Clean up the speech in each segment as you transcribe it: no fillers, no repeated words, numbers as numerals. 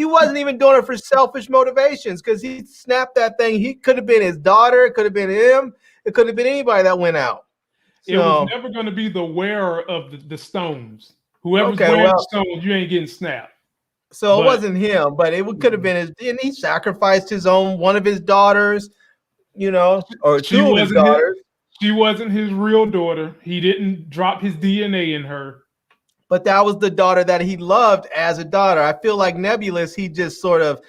he wasn't even doing it for selfish motivations because he snapped that thing. He could have been his daughter. It could have been him. It could have been anybody that went out. It was never going to be the wearer of the stones. Whoever's okay, wearing well, the stones, you ain't getting snapped. so it wasn't him, but it could have been his. And he sacrificed one of his daughters, or two of his daughters. She wasn't his real daughter. He didn't drop his DNA in her. But that was the daughter that he loved as a daughter. I feel like Nebulous, he just sort of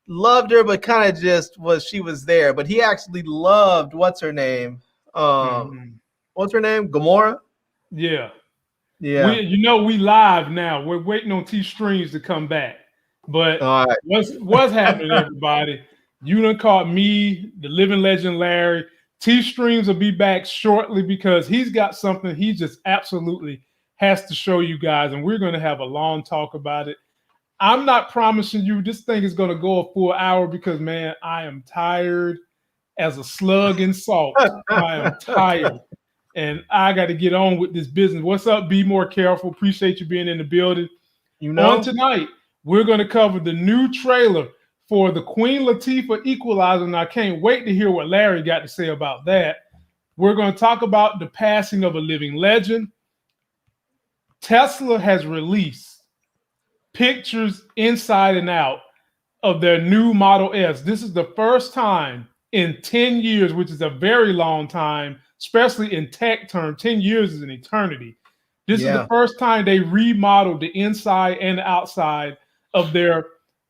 loved her, but kind of just she was there. But he actually loved, what's her name? What's her name? Gamora? Yeah. Yeah. We live now. We're waiting on T-Streams to come back. But what's happening, everybody? You done caught me, the living legend Larry. T-Streams will be back shortly because he's got something he just absolutely has to show you guys, and we're going to have a long talk about it. I'm not promising you this thing is going to go a full hour because, man, I am tired as a slug in salt. I am tired, and I got to get on with this business. What's up? Be more careful. Appreciate you being in the building. On tonight, we're going to cover the new trailer for the Queen Latifah Equalizer, and I can't wait to hear what Larry got to say about that. We're going to talk about the passing of a living legend. Tesla has released pictures inside and out of their new Model S. This is the first time in 10 years, which is a very long time, especially in tech terms. 10 years is an eternity. This is the first time they remodeled the inside and outside of their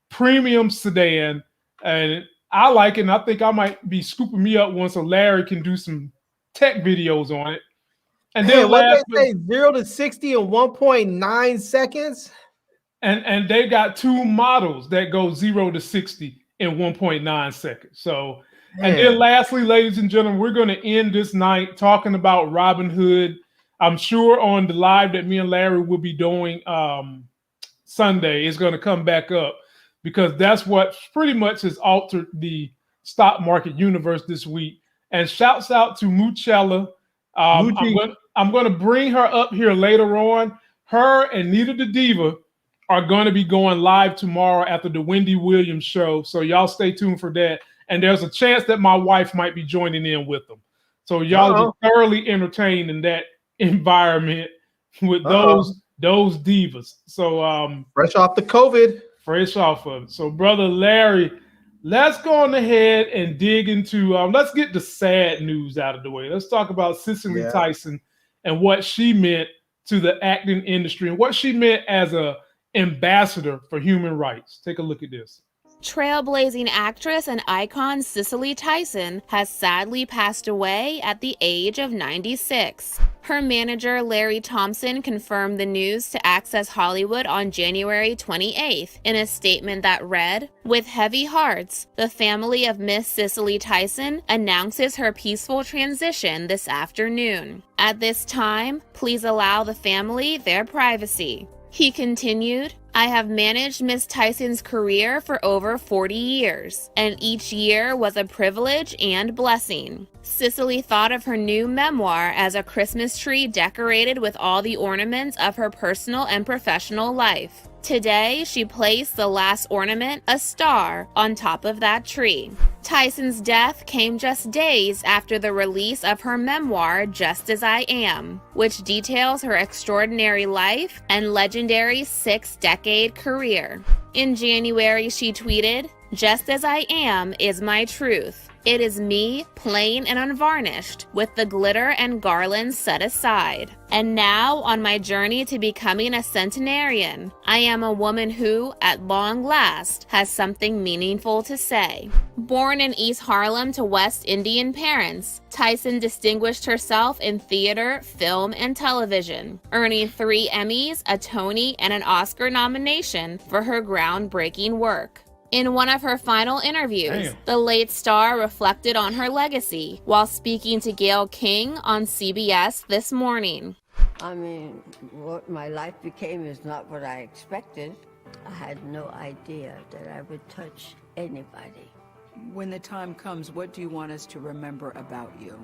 premium sedan. And I like it, and I think I might be scooping me up one so Larry can do some tech videos on it. And then what they say, 0 to 60 in 1.9 seconds? And they got two models that go 0 to 60 in 1.9 seconds. So, and then lastly, ladies and gentlemen, we're going to end this night talking about Robinhood. I'm sure on the live that me and Larry will be doing Sunday is going to come back up because that's what pretty much has altered the stock market universe this week. And shouts out to Muchella. I'm going to bring her up here later on. Her and Nita the Diva are going to be going live tomorrow after the Wendy Williams show. So y'all stay tuned for that. And there's a chance that my wife might be joining in with them. So y'all be thoroughly entertained in that environment with those divas. So fresh off the COVID. Fresh off of it. So brother Larry, let's go on ahead and dig into, let's get the sad news out of the way. Let's talk about Cicely Tyson and what she meant to the acting industry and what she meant as a ambassador for human rights. Take a look at this. Trailblazing actress and icon Cicely Tyson has sadly passed away at the age of 96. Her manager Larry Thompson confirmed the news to Access Hollywood on January 28th in a statement that read, "With heavy hearts, the family of Miss Cicely Tyson announces her peaceful transition this afternoon. At this time, please allow the family their privacy." He continued, "I have managed Miss Tyson's career for over 40 years, and each year was a privilege and blessing." Cicely thought of her new memoir as a Christmas tree decorated with all the ornaments of her personal and professional life. Today, she placed the last ornament, a star, on top of that tree. Tyson's death came just days after the release of her memoir, Just As I Am, which details her extraordinary life and legendary 6-decade career. In January, she tweeted, "Just as I am is my truth. It is me, plain and unvarnished, with the glitter and garlands set aside. And now, on my journey to becoming a centenarian, I am a woman who, at long last, has something meaningful to say." Born in East Harlem to West Indian parents, Tyson distinguished herself in theater, film, and television, earning 3 Emmys, a Tony, and an Oscar nomination for her groundbreaking work. In one of her final interviews, the late star reflected on her legacy while speaking to Gayle King on CBS this morning. I mean, what my life became is not what I expected. I had no idea that I would touch anybody. When the time comes, what do you want us to remember about you?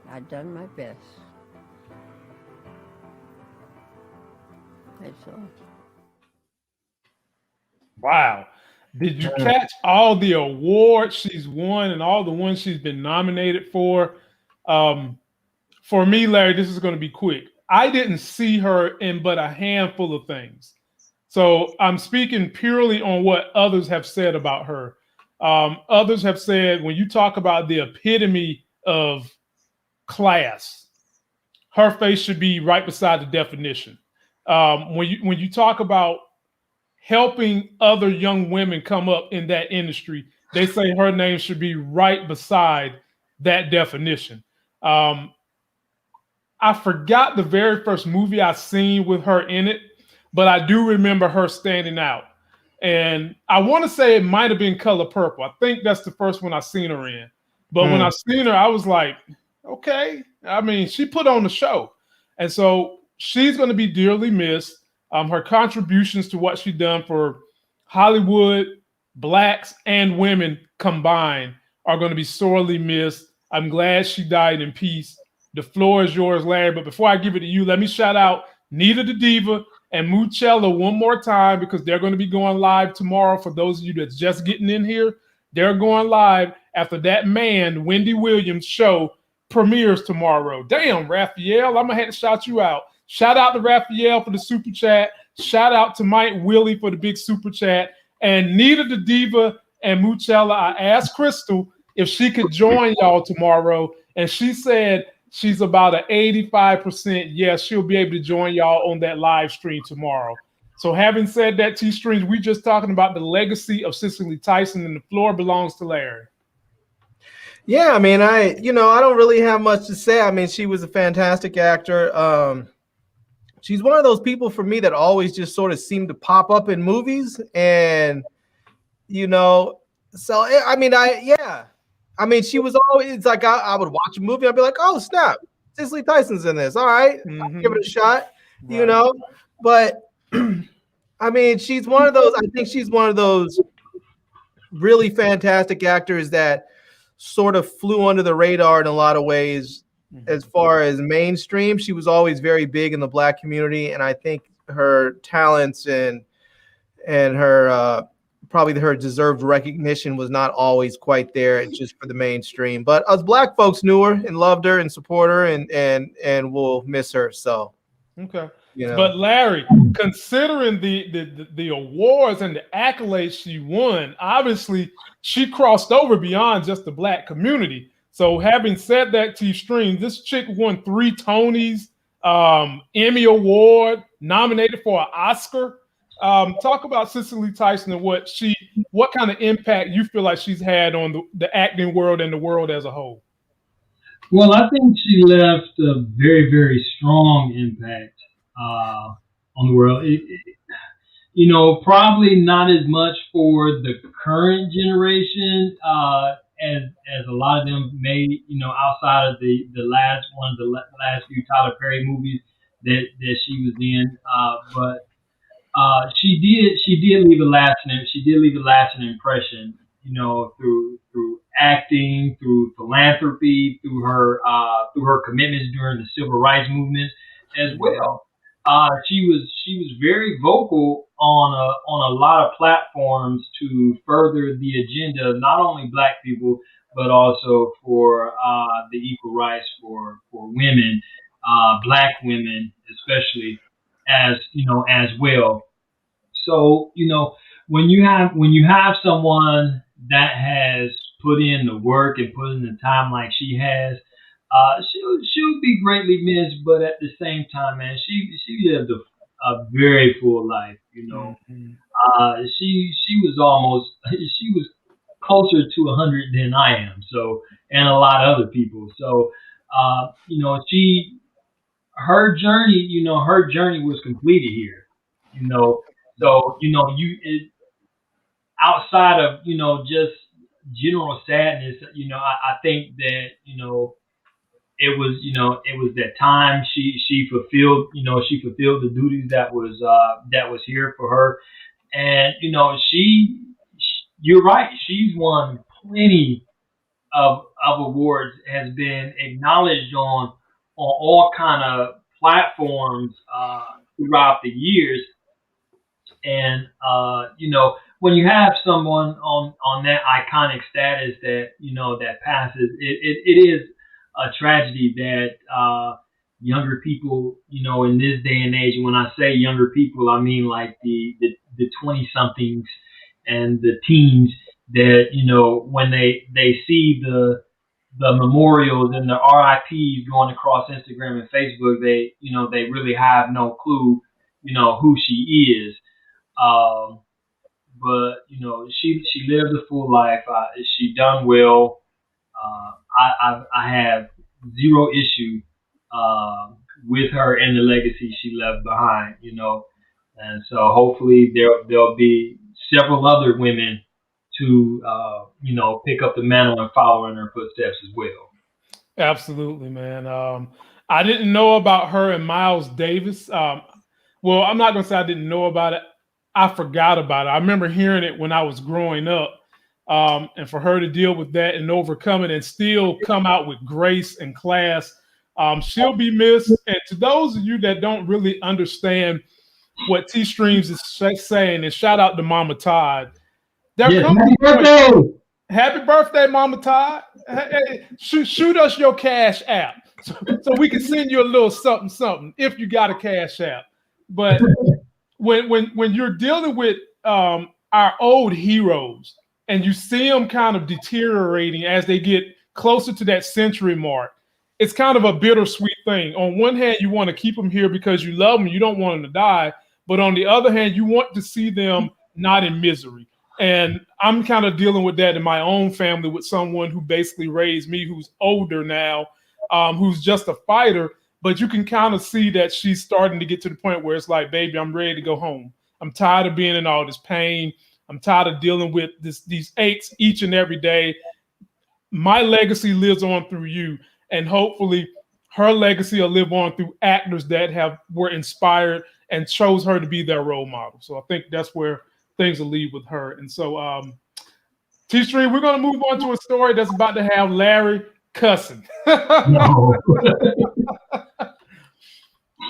I've done my best. That's all. Wow. Did you catch all the awards she's won and all the ones she's been nominated for? For me, Larry, this is going to be quick. I didn't see her in but a handful of things. So I'm speaking purely on what others have said about her. Others have said when you talk about the epitome of class, her face should be right beside the definition. When you talk about helping other young women come up in that industry, they say her name should be right beside that definition. I forgot the very first movie I seen with her in it, but I do remember her standing out. And I want to say it might have been Color Purple. I think that's the first one I seen her in. But when I seen her, I was like, okay. I mean, she put on the show. And so she's going to be dearly missed. Her contributions to what she done for Hollywood, blacks and women combined are going to be sorely missed. I'm glad she died in peace. The floor is yours, Larry. But before I give it to you, let me shout out Nita the Diva and Mucella one more time because they're going to be going live tomorrow. For those of you that's just getting in here, they're going live after that man, Wendy Williams show premieres tomorrow. Damn, Raphael, I'm going to have to shout you out. Shout out to Raphael for the super chat. Shout out to Mike Willie for the big super chat. And Nita the Diva and Mucella, I asked Crystal if she could join y'all tomorrow. And she said she's about an 85% yes, she'll be able to join y'all on that live stream tomorrow. So having said that, T-Strings, we just talking about the legacy of Cicely Tyson, and the floor belongs to Larry. Yeah, I mean, I don't really have much to say. I mean, she was a fantastic actor. She's one of those people for me that always just sort of seemed to pop up in movies. And, so, I mean, she was always like, I would watch a movie. I'd be like, oh, snap, Cicely Tyson's in this. All right, I'll give it a shot, But, I mean, she's one of those, I think she's one of those really fantastic actors that sort of flew under the radar in a lot of ways. As far as mainstream, she was always very big in the Black community, and I think her talents and her probably her deserved recognition was not always quite there just for the mainstream. But us Black folks knew her and loved her and support her, and will miss her. So okay. But Larry, considering the awards and the accolades she won, obviously she crossed over beyond just the Black community. So having said that, T-Stream, this chick won 3 Tonys, Emmy Award, nominated for an Oscar. Talk about Cicely Tyson and what kind of impact you feel like she's had on the acting world and the world as a whole. Well, I think she left a very, very strong impact on the world. Probably not as much for the current generation as a lot of them may, outside of the last one of the last few Tyler Perry movies that she was in. But she did leave a lasting impression, through acting, through philanthropy, through her commitments during the civil rights movement as well. She was very vocal on a lot of platforms to further the agenda of not only Black people but also for the equal rights for women, Black women especially, as well. So when you have someone that has put in the work and put in the time like she has, she'll be greatly missed. But at the same time, man, she lived a very full life. She was closer to 100 than I am. So, and a lot of other people. So, her journey was completed here. So outside of just general sadness, I think that it was that time she fulfilled the duties that was here for her, and you're right, she's won plenty of awards, has been acknowledged on all kind of platforms throughout the years. And when you have someone on that iconic status that, that passes, it is a tragedy that younger people, in this day and age, and when I say younger people, I mean like the 20 somethings and the teens that, when they see the memorials and the RIPs going across Instagram and Facebook, they really have no clue, who she is. But she lived a full life. She done well. I have zero issue with her and the legacy she left behind. And so hopefully there'll be several other women to pick up the mantle and follow in her footsteps as well. Absolutely, man. I didn't know about her and Miles Davis. Well, I'm not gonna say I didn't know about it. I forgot about it. I remember hearing it when I was growing up. And for her to deal with that and overcome it and still come out with grace and class, she'll be missed. And to those of you that don't really understand what T Streams is saying, and shout out to Mama Todd. Happy birthday! Happy birthday, Mama Todd. Hey, shoot us your Cash App so we can send you a little something if you got a Cash App. But when you're dealing with our old heroes and you see them kind of deteriorating as they get closer to that century mark, it's kind of a bittersweet thing. On one hand, you want to keep them here because you love them, you don't want them to die. But on the other hand, you want to see them not in misery. And I'm kind of dealing with that in my own family with someone who basically raised me, who's older now, who's just a fighter. But you can kind of see that she's starting to get to the point where it's like, baby, I'm ready to go home. I'm tired of being in all this pain. I'm tired of dealing with these aches each and every day. My legacy lives on through you. And hopefully her legacy will live on through actors that were inspired and chose her to be their role model. So I think that's where things will lead with her. And so, T-Stream, we're going to move on to a story that's about to have Larry cussing. No.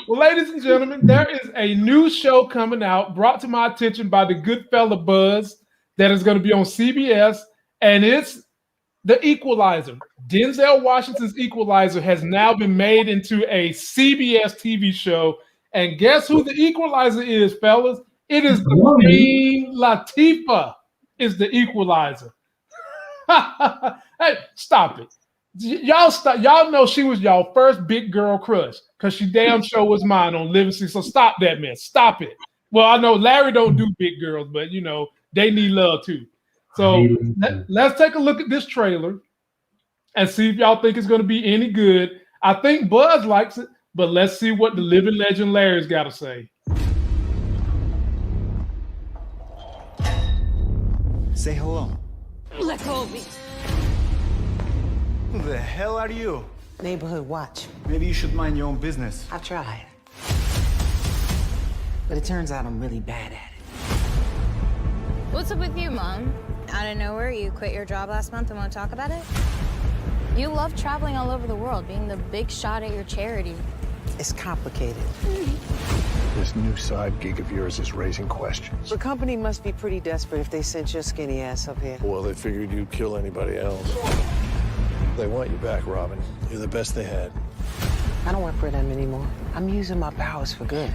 Well, ladies and gentlemen, there is a new show coming out brought to my attention by the good fella Buzz that is going to be on CBS, and it's The Equalizer. Denzel Washington's Equalizer has now been made into a CBS TV show, and guess who the Equalizer is, fellas? It is the Queen Latifah is the Equalizer. Hey, stop it. Y'all know she was y'all first big girl crush because she damn sure was mine on Living Sea. So stop that mess. Stop it. Well, I know Larry don't do big girls, but they need love too. So let's take a look at this trailer and see if y'all think it's going to be any good. I think Buzz likes it, but let's see what the living legend Larry's got to say. Say hello. Let go of me. Who the hell are you? Neighborhood watch. Maybe you should mind your own business. I've tried. But it turns out I'm really bad at it. What's up with you, Mom? Out of nowhere, you quit your job last month and want to talk about it? You love traveling all over the world, being the big shot at your charity. It's complicated. This new side gig of yours is raising questions. The company must be pretty desperate if they sent your skinny ass up here. Well, they figured you'd kill anybody else. They want you back, Robin. You're the best they had. I don't work for them anymore. I'm using my powers for good.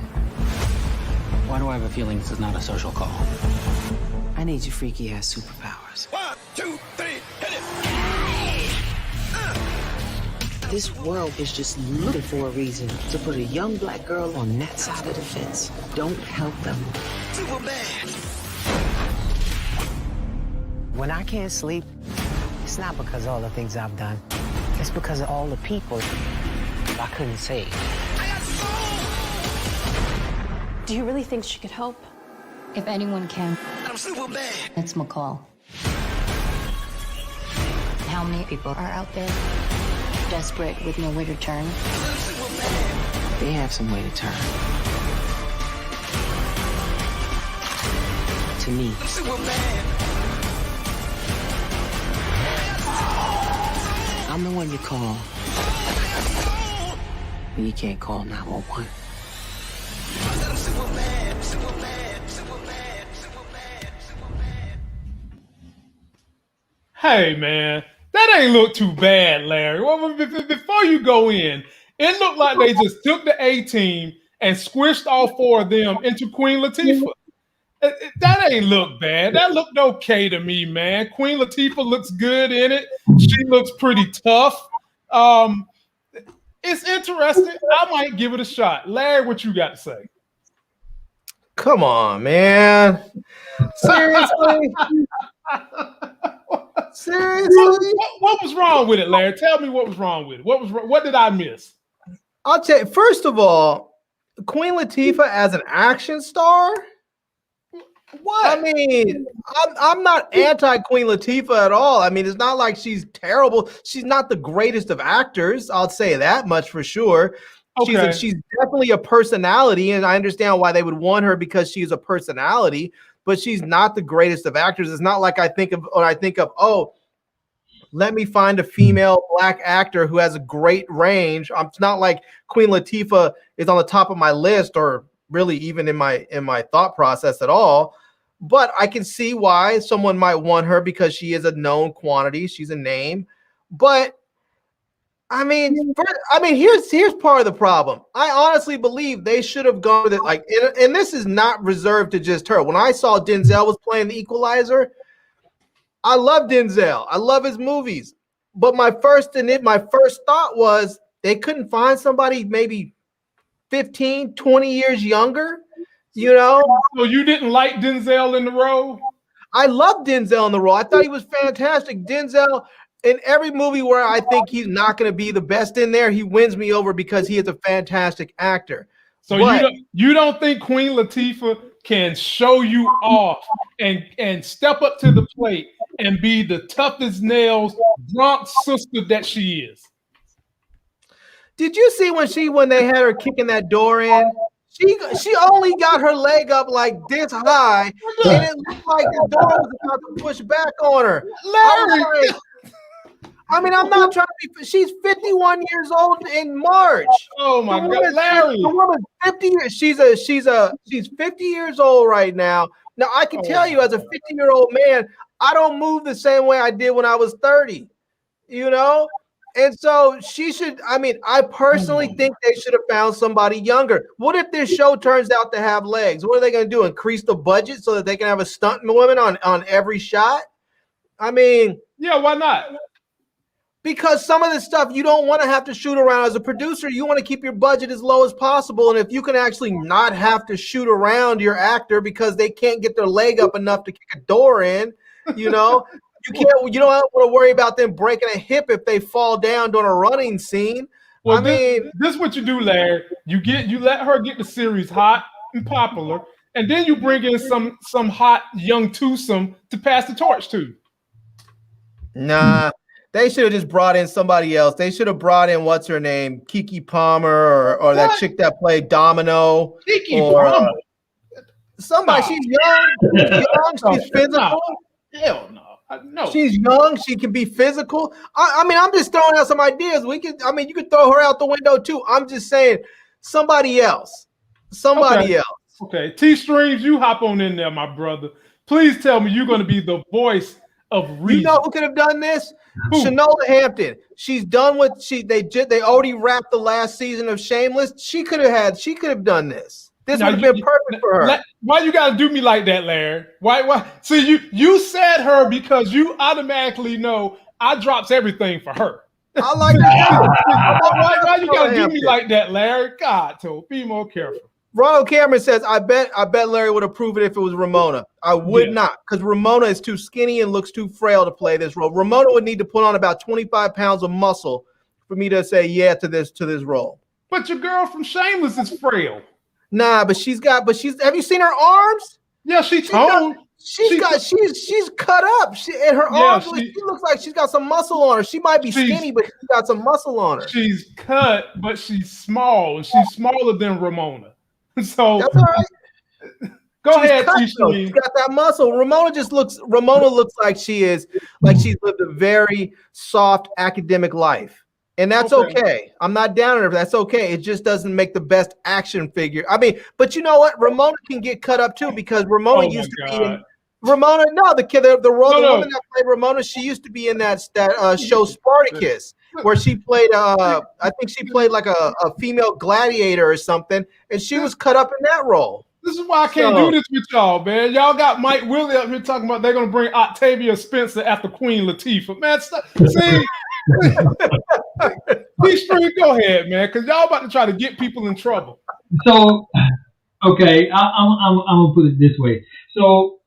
Why do I have a feeling this is not a social call? I need your freaky ass superpowers. 1, 2, 3, hit it! This world is just looking for a reason to put a young black girl on that side of the fence. Don't help them. Superman! When I can't sleep, it's not because of all the things I've done. It's because of all the people I couldn't save. Do you really think she could help? If anyone can, I'm Superman! it's McCall. How many people are out there desperate with nowhere to turn? They have some way to turn. To me. Superman! I'm the one you call when you can't call 911. Hey, man, that ain't look too bad, Larry. Well, before you go in, it looked like they just took the A-team and squished all four of them into Queen Latifah. That ain't look bad. That looked okay to me, man. Queen Latifah looks good in it. She looks pretty tough. It's interesting. I might give it a shot. Larry, what you got to say? Come on, man. Seriously? Seriously? What was wrong with it, Larry? Tell me what was wrong with it. What did I miss? I'll tell you, first of all, Queen Latifah as an action star? What? I mean, I'm not anti-Queen Latifah at all. I mean, it's not like she's terrible. She's not the greatest of actors. I'll say that much for sure. Okay. She's definitely a personality, and I understand why they would want her because she's a personality, but she's not the greatest of actors. It's not like I think of, oh, let me find a female Black actor who has a great range. It's not like Queen Latifah is on the top of my list or really even in my thought process at all. But I can see why someone might want her because she is a known quantity. She's a name. But I mean, here's part of the problem. I honestly believe they should have gone with it. And this is not reserved to just her. When I saw Denzel was playing the Equalizer, I love Denzel. I love his movies. But my first thought was they couldn't find somebody maybe 15, 20 years younger. You know, so you didn't like Denzel in the role? I love Denzel in the role. I thought he was fantastic. Denzel, in every movie where I think he's not going to be the best in there, he wins me over because he is a fantastic actor. So you don't think Queen Latifah can show you off and step up to the plate and be the tough as nails drunk sister that she is? Did you see when they had her kicking that door in? She only got her leg up like this high, and it looked like the door was about to push back on her. Larry, I'm not trying to be. She's 51 years old in March. Oh my God, Larry! The woman's 50 years. She's 50 years old right now. Now I can tell you, as a 50-year-old man, I don't move the same way I did when I was 30. You know. And so she should, I personally think they should have found somebody younger. What if this show turns out to have legs? What are they going to do? Increase the budget so that they can have a stunt woman on every shot? Yeah, why not? Because some of the stuff you don't want to have to shoot around as a producer. You want to keep your budget as low as possible. And if you can actually not have to shoot around your actor because they can't get their leg up enough to kick a door in, you know, you don't want to worry about them breaking a hip if they fall down during a running scene. Well, this is what you do, Larry. You let her get the series hot and popular, and then you bring in some hot young twosome to pass the torch to. Nah, they should have just brought in somebody else. They should have brought in what's her name, Keke Palmer, or that chick that played Domino. Keke Palmer. Somebody. She's young. She's physical. Hell no. No. She's young. She can be physical. I'm just throwing out some ideas. You could throw her out the window too. I'm just saying somebody else. Somebody else. Okay. T-Streams, you hop on in there, my brother. Please tell me you're going to be the voice of reason. You know who could have done this? Shanola Hampton. She's done with they already wrapped the last season of Shameless. She could have done this. This would have been perfect for her. Why you gotta do me like that, Larry? Why? See, you said her because you automatically know I drops everything for her. I like that. Why you gotta do me like that, Larry? God, to be more careful. Ronald Cameron says, I bet Larry would approve it if it was Ramona. I would not, because Ramona is too skinny and looks too frail to play this role. Ramona would need to put on about 25 pounds of muscle for me to say yeah to this role. But your girl from Shameless is frail. Nah, but have you seen her arms? Yeah, she's toned. She's cut up. Her arms, she looks like she's got some muscle on her. She might be skinny, but she's got some muscle on her. She's cut, but she's small, and she's smaller than Ramona. So that's all right. Go ahead, She's got that muscle. Ramona looks like she's lived a very soft academic life. And that's okay. I'm not down on her. That's okay. It just doesn't make the best action figure. But you know what? Ramona can get cut up too, because Ramona used to be Ramona, no, the role, No, the no. woman that played Ramona, she used to be in that show Spartacus, where she played, I think she played like a female gladiator or something, and she was cut up in that role. This is why I can't do this with y'all, man. Y'all got Mike Willie up here talking about they're gonna bring Octavia Spencer after Queen Latifah. Man, see, T-Stream, go ahead, man, because y'all about to try to get people in trouble. So, okay, I'm gonna put it this way. So,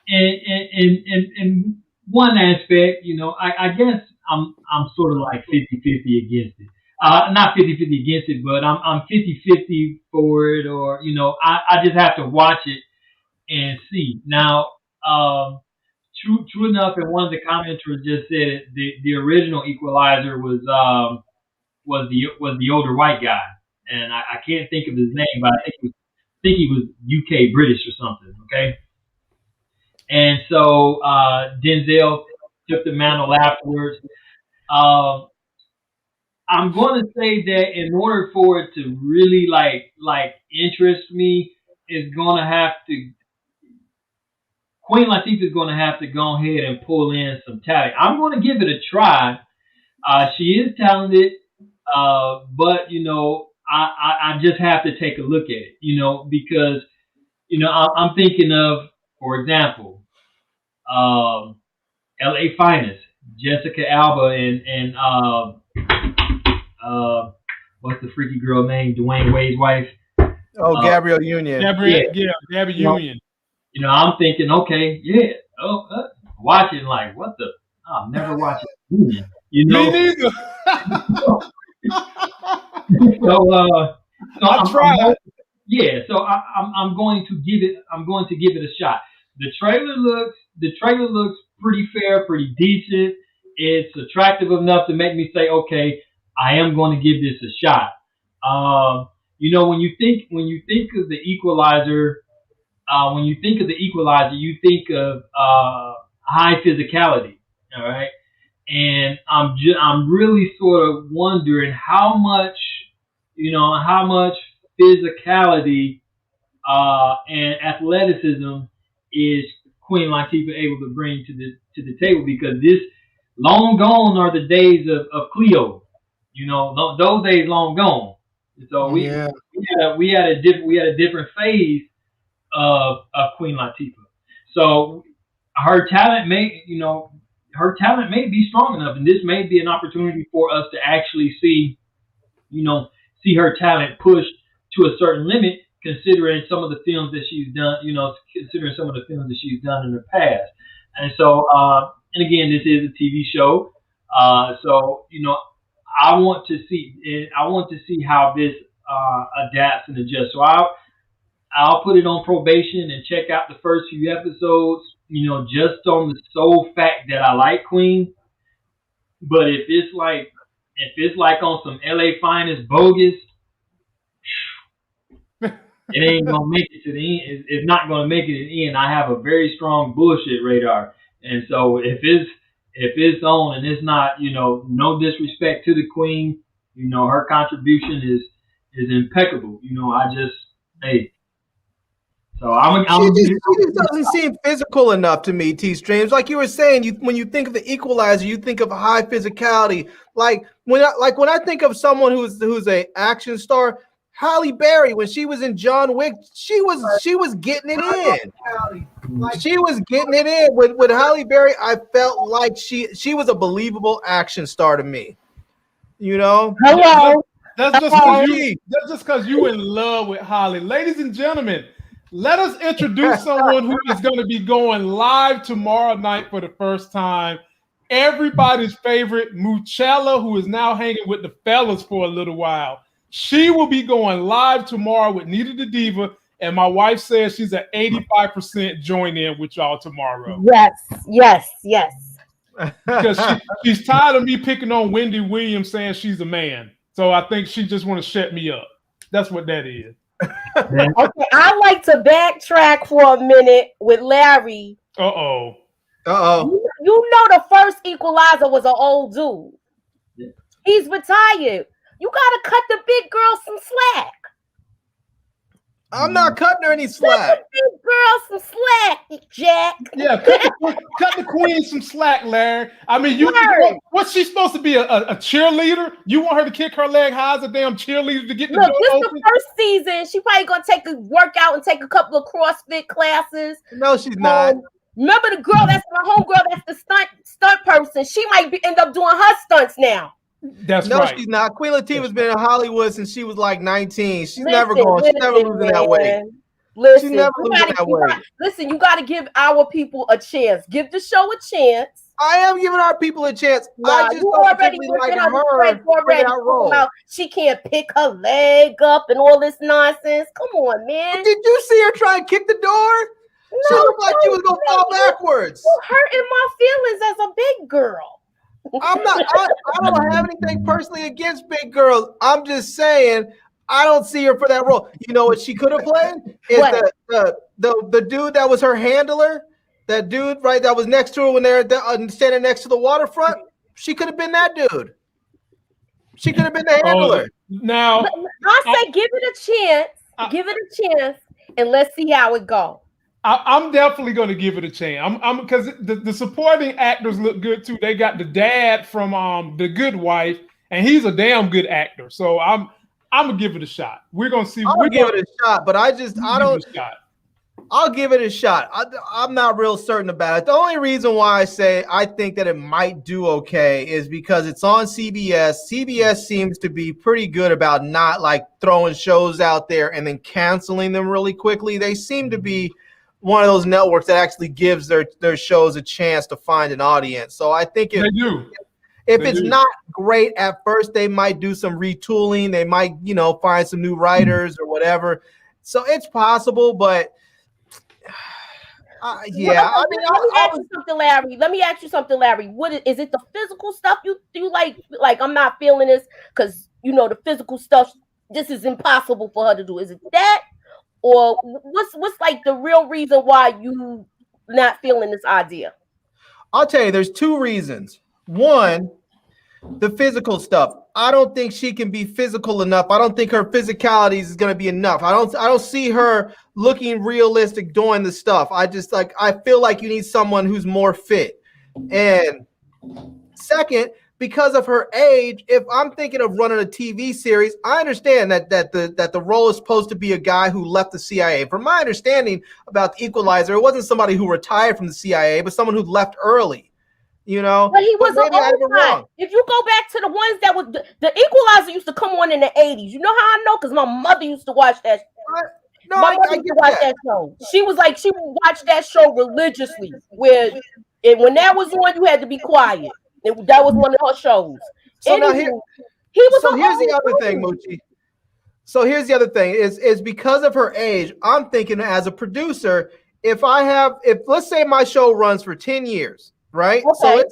in one aspect, you know, I guess I'm sort of like 50-50 against it. Not 50-50 against it, but I'm 50-50 for it, or, you know, I just have to watch it and see. Now, true enough, and one of the commenters just said it, the original Equalizer was the older white guy, and I can't think of his name, but I think he was UK British or something. Okay, and so Denzel took the mantle afterwards. I'm going to say that in order for it to really like interest me, Queen Latifah is going to have to go ahead and pull in some talent. I'm going to give it a try. She is talented, but you know, I just have to take a look at it, you know, because you know I'm thinking of, for example, L.A. Finest, Jessica Alba, and what's the freaky girl name? Dwayne Wade's wife. Oh, Gabrielle Union. Gabby Union. You know, I'm thinking, okay, yeah, watching like what the? I'm never watching Union. You know, me neither. so I tried. So I'm going to give it a shot. The trailer looks pretty fair, pretty decent. It's attractive enough to make me say, okay, I am going to give this a shot. You know, when you think of the Equalizer, you think of high physicality. All right. And I'm really sort of wondering how much physicality and athleticism is Queen Latifah able to bring to the table, because this long gone are the days of Cleo. You know, those days long gone. So we had a different phase of Queen Latifah. So her talent may be strong enough, and this may be an opportunity for us to actually see her talent pushed to a certain limit, considering some of the films that she's done, in the past. And so, and again, this is a TV show. So, you know, I want to see how this adapts and adjusts. So I'll put it on probation and check out the first few episodes, you know, just on the sole fact that I like Queen. But if it's like on some LA Finest bogus, it ain't gonna make it to the end. It's not gonna make it to the end. I have a very strong bullshit radar, and so if it's on and it's not, you know, no disrespect to the Queen, you know, her contribution is impeccable. You know, She just doesn't seem physical enough to me, T-Streams. Like you were saying, when you think of the Equalizer, you think of high physicality. Like when I think of someone who's a action star, Halle Berry, when she was in John Wick, she was getting it in. She was getting it in. With Halle Berry, I felt like she was a believable action star to me. You know? Hello. That's just because you in love with Holly. Ladies and gentlemen, let us introduce someone who is going to be going live tomorrow night for the first time. Everybody's favorite Muchella, who is now hanging with the fellas for a little while. She will be going live tomorrow with Nita the Diva, and my wife says she's at 85% join in with y'all tomorrow. Yes. Because she's tired of me picking on Wendy Williams saying she's a man. So I think she just want to shut me up. That's what that is. Okay, I like to backtrack for a minute with Larry. Uh-oh. You know the first Equalizer was an old dude. Yeah. He's retired. You gotta cut the big girl some slack. I'm not cutting her any slack. Cut the big girl some slack. Yeah, cut the queen some slack, Larry. I mean, what's she supposed to be, a cheerleader? You want her to kick her leg high as a damn cheerleader to get the door this open? the first season. She probably gonna take a workout and take a couple of CrossFit classes. No, she's not. Remember the girl that's my homegirl, that's the stunt person. She might end up doing her stunts now. That's no, right. She's not. Queen Latifah's been in Hollywood since she was like 19. She's never losing that weight. Listen, She's never losing that weight. Listen, you got to give our people a chance. Give the show a chance. I am giving our people a chance. Nah, I just you don't already like been her for that role. about she can't pick her leg up and all this nonsense. Come on, man. Did you see her try and kick the door? She looked like she was gonna fall backwards. You're hurting my feelings as a big girl. I'm not. I don't have anything personally against big girls. I'm just saying I don't see her for that role. You know what she could have played is the dude that was her handler. That dude, right, that was next to her when they were standing next to the waterfront. She could have been that dude. She could have been the handler. Now, I say give it a chance. Give it a chance, and let's see how it goes. I'm definitely going to give it a chance. I'm because the supporting actors look good too. They got the dad from The Good Wife, and he's a damn good actor. So I'm gonna give it a shot. We're gonna see. I'll give it a shot, but I don't. I'll give it a shot. I'm not real certain about it. The only reason why I say I think that it might do okay is because it's on CBS. CBS seems to be pretty good about not like throwing shows out there and then canceling them really quickly. They seem to be one of those networks that actually gives their shows a chance to find an audience. So I think if it's not great at first, they might do some retooling. They might, find some new writers or whatever. So it's possible, but yeah. Let me ask you something, Larry. What is it? The physical stuff you like? Like, I'm not feeling this because the physical stuff. This is impossible for her to do. Is it that? Or what's like the real reason why you not feeling this idea? I'll tell you, there's two reasons. One, the physical stuff. I don't think she can be physical enough. I don't think her physicality is going to be enough. I don't see her looking realistic doing the stuff. I feel like you need someone who's more fit. And second, because of her age, if I'm thinking of running a TV series, I understand that the role is supposed to be a guy who left the CIA. From my understanding about the Equalizer, it wasn't somebody who retired from the CIA, but someone who left early. But he was an old guy. If you go back to the ones that was the Equalizer used to come on in the 80s. You know how I know? Because my mother used to watch that. My mother used to watch that show. She would watch that show religiously. When that was on, you had to be quiet. That was one of her shows. So now here's the other thing, Moochie. So here's the other thing is because of her age, I'm thinking as a producer, if let's say my show runs for 10 years, right? Okay.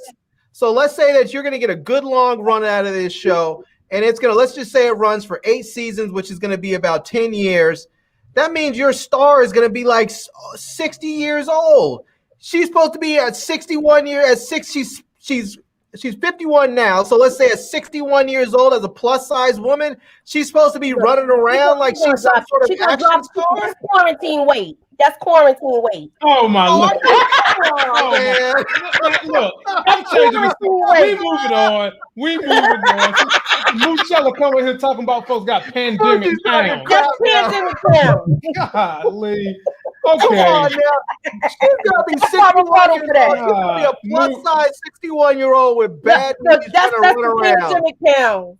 So let's say that you're going to get a good long run out of this show, and let's just say it runs for 8 seasons, which is going to be about 10 years. That means your star is going to be like 60 years old. She's supposed to be at 61 years. She's 51 now, so let's say at 61 years old as a plus-size woman, she's supposed to be running around like she's some sort of action star. That's quarantine weight. That's quarantine weight. Oh, my Lord. Man. Look, I'm changing this. We moving on. Moochella coming here talking about folks got pandemic pounds. That's pandemic pounds. Golly. Okay. Come on now. She's gonna be 61 years old. She's gonna be a plus-size 61-year-old with bad knees trying to run around. Pandemic pounds.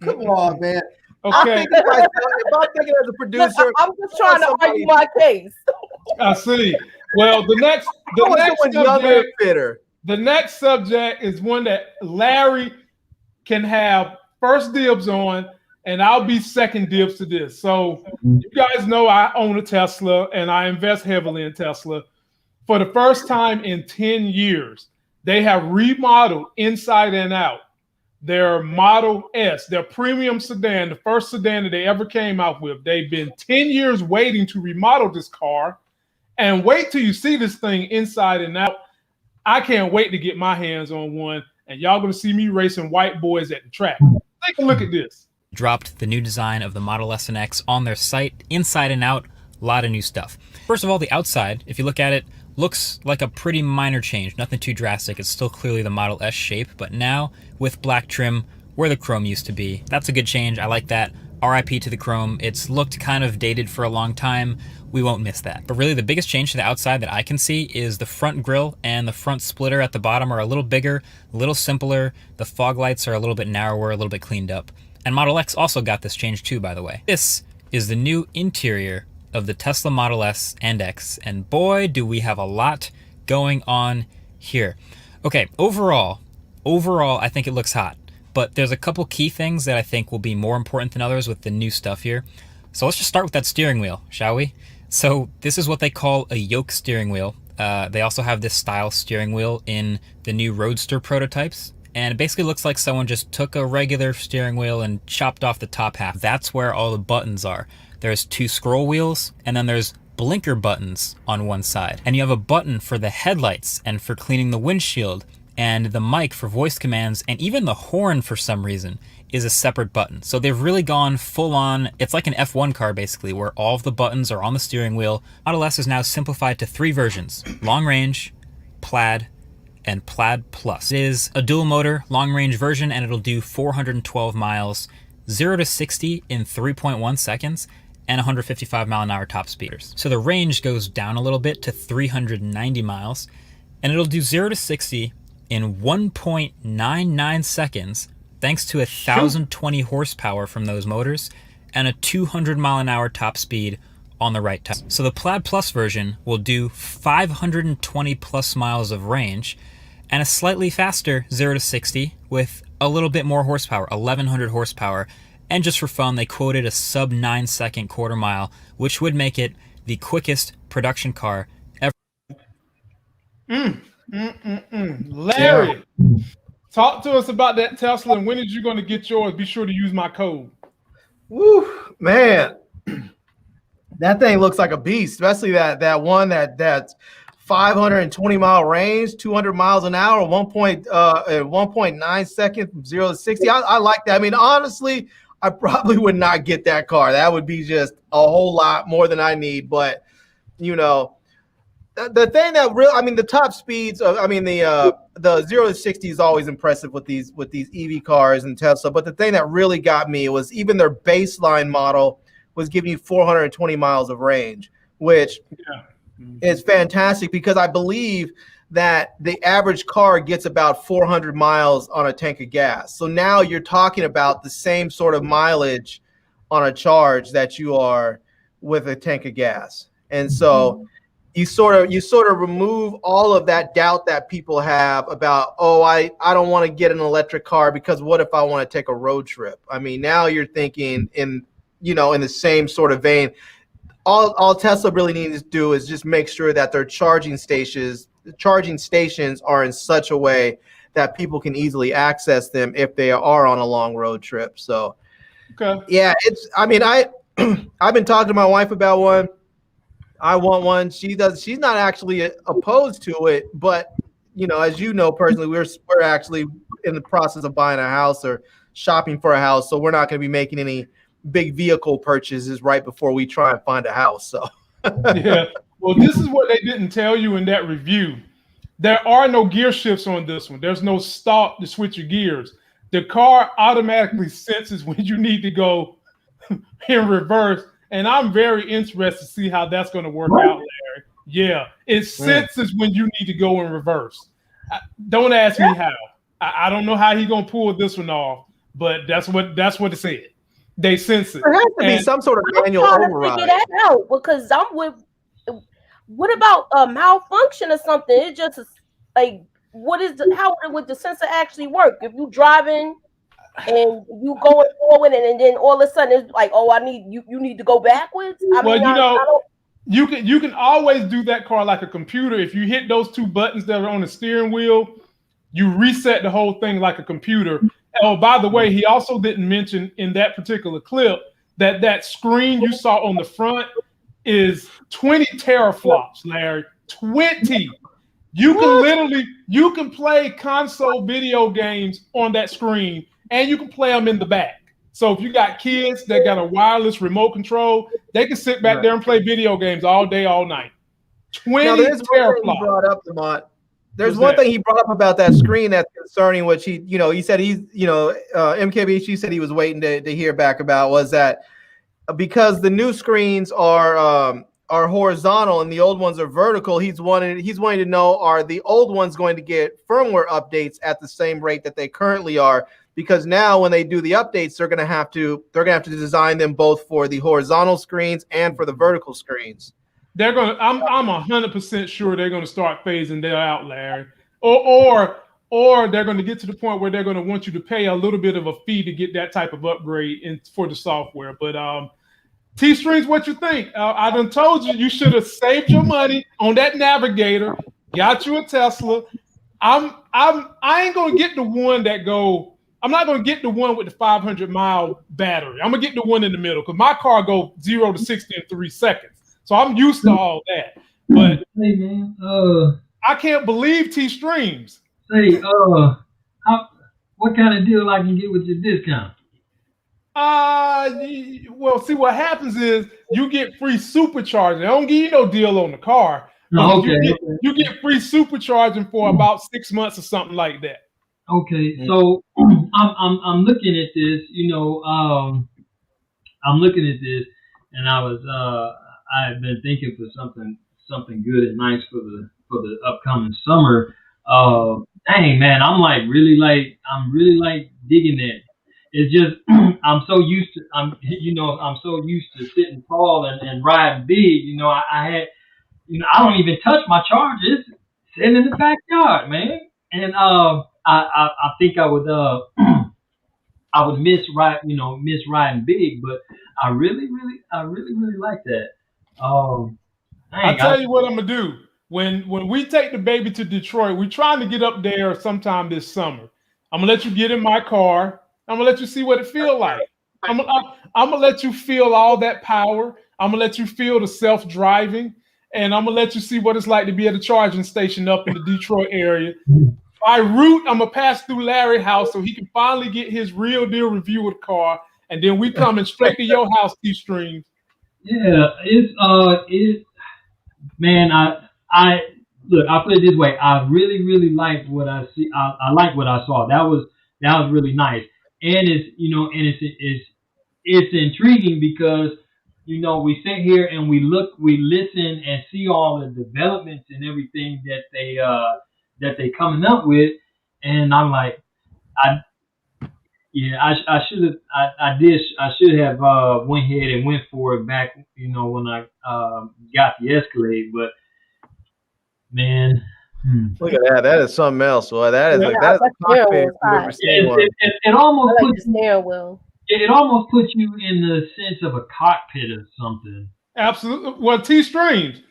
Come on, man. Okay. If I'm thinking as a producer, I'm just trying to argue my case. I see. Well, the next subject is one that Larry can have first dibs on, and I'll be second dibs to this. So you guys know I own a Tesla, and I invest heavily in Tesla. For the first time in 10 years, they have remodeled inside and out their Model S, their premium sedan, the first sedan that they ever came out with. They've been 10 years waiting to remodel this car, and wait till you see this thing inside and out. I can't wait to get my hands on one, and y'all gonna see me racing white boys at the track. Take a look at this. Dropped the new design of the Model S and X on their site, inside and out, a lot of new stuff. First of all, the outside, if you look at it, Looks like a pretty minor change, nothing too drastic. It's still clearly the Model S shape, but now with black trim where the chrome used to be. That's a good change. I like that. RIP to the chrome. It's looked kind of dated for a long time. We won't miss that. But really the biggest change to the outside that I can see is the front grille and the front splitter at the bottom are a little bigger, a little simpler. The fog lights are a little bit narrower, a little bit cleaned up. And Model X also got this change too, by the way. This is the new interior of the Tesla Model S and X, and boy, do we have a lot going on here. Okay, overall, I think it looks hot, but there's a couple key things that I think will be more important than others with the new stuff here. So let's just start with that steering wheel, shall we? So this is what they call a yoke steering wheel. They also have this style steering wheel in the new Roadster prototypes. And it basically looks like someone just took a regular steering wheel and chopped off the top half. That's where all the buttons are. There's 2 scroll wheels, and then there's blinker buttons on one side. And you have a button for the headlights and for cleaning the windshield, and the mic for voice commands, and even the horn for some reason is a separate button. So they've really gone full on. It's like an F1 car basically, where all of the buttons are on the steering wheel. Model S is now simplified to 3 versions: long range, plaid, and Plaid Plus. It is a dual motor long range version, and it'll do 412 miles, 0 to 60 in 3.1 seconds, and 155 mile an hour top speeders. So the range goes down a little bit to 390 miles, and it'll do 0 to 60 in 1.99 seconds, thanks to 1,020 horsepower from those motors and a 200 mile an hour top speed on the right tire. So the Plaid Plus version will do 520 plus miles of range and a slightly faster 0 to 60 with a little bit more horsepower, 1,100 horsepower. And just for fun, they quoted a sub 9 second quarter mile, which would make it the quickest production car ever. Larry, talk to us about that Tesla, and when is you going to get yours? Be sure to use my code. Woo, man. That thing looks like a beast, especially that one that's 520 mile range, 200 miles an hour, 1.9 seconds from 0 to 60. I like that. I mean, honestly, I probably would not get that car. That would be just a whole lot more than I need. But, you know, the thing that really, I mean, the top speeds of, I mean, the 0 to 60 is always impressive with these EV cars and Tesla. But the thing that really got me was even their baseline model was giving you 420 miles of range, which is fantastic because I believe that the average car gets about 400 miles on a tank of gas. So now you're talking about the same sort of mileage on a charge that you are with a tank of gas. And so you sort of remove all of that doubt that people have about, oh, I don't want to get an electric car because what if I want to take a road trip? I mean, now you're thinking in the same sort of vein. All Tesla really needs to do is just make sure that their charging stations are in such a way that people can easily access them if they are on a long road trip. So, yeah, I've been talking to my wife about one. I want one. She's not actually opposed to it, but as you know personally, we're actually in the process of buying a house or shopping for a house, so we're not going to be making any big vehicle purchases right before we try and find a house. So yeah, well, this is what they didn't tell you in that review. There are no gear shifts on this one. There's no stop to switch your gears. The car automatically senses when you need to go in reverse, and I'm very interested to see how that's going to work out, Larry. Yeah, it senses when you need to go in reverse. Don't ask me how. I don't know how he's going to pull this one off, but that's what it said. They sense it. There has to be some sort of manual override. Figure that out because I'm with. What about a malfunction or something? It just like how would the sensor actually work? If you driving and you going forward and then all of a sudden it's like, oh, you need to go backwards. You can always do that car like a computer. If you hit those 2 buttons that are on the steering wheel, you reset the whole thing like a computer. Oh, by the way, he also didn't mention in that particular clip that screen you saw on the front is 20 teraflops, Larry. 20. You can play console video games on that screen, and you can play them in the back. So if you got kids that got a wireless remote control, they can sit back there and play video games all day, all night. Now, 20 there's one thing he brought up, Lamont. There's one thing he brought up about that screen that's concerning, which he said MKBHD said he was waiting to hear back about, was that because the new screens are horizontal and the old ones are vertical, he's wanting to know, are the old ones going to get firmware updates at the same rate that they currently are? Because now when they do the updates, they're gonna have to design them both for the horizontal screens and for the vertical screens. They're gonna. I'm 100% sure they're gonna start phasing that out, Larry. Or they're gonna get to the point where they're gonna want you to pay a little bit of a fee to get that type of upgrade for the software. But T-Strings, what you think? I done told you should have saved your money on that Navigator. Got you a Tesla. I ain't gonna get the one that go. I'm not gonna get the one with the 500-mile battery. I'm gonna get the one in the middle because my car go 0 to 60 in 3 seconds. So I'm used to all that. But hey man, I can't believe T-Streams. Say, what kind of deal I can get with your discount? Well, see, what happens is you get free supercharging. I don't give you no deal on the car. Oh, okay. You get free supercharging for about 6 months or something like that. Okay, so I'm looking at this, I'm looking at this, and I've been thinking for something good and nice for the upcoming summer. Dang man, I'm really digging it. It's just I'm so used to sitting tall and riding big. I don't even touch my Charger. It's sitting in the backyard, man. And I think I would miss riding big, but I really like that. I tell you what I'm gonna do. When we take the baby to Detroit, we're trying to get up there sometime this summer. I'm gonna let you get in my car. I'm gonna let you see what it feels like. I'm gonna let you feel all that power. I'm gonna let you feel the self-driving, and I'm gonna let you see what it's like to be at a charging station up in the Detroit area. By route, I'm gonna pass through Larry's house so he can finally get his real deal review of the car, and then we coming straight to your house, T-Streams. Yeah, man, I look, I'll put it this way. I really like what I see. I like what I saw. That was really nice. And it's intriguing because, we sit here and we listen and see all the developments and everything that they coming up with. And I'm like, I should have went ahead and went for it back, when I got the Escalade, but man, look at that. That is something else, boy. That is that's a cockpit. It almost puts the steering wheel. It almost puts you in the sense of a cockpit or something. Absolutely. Well, T-Streams,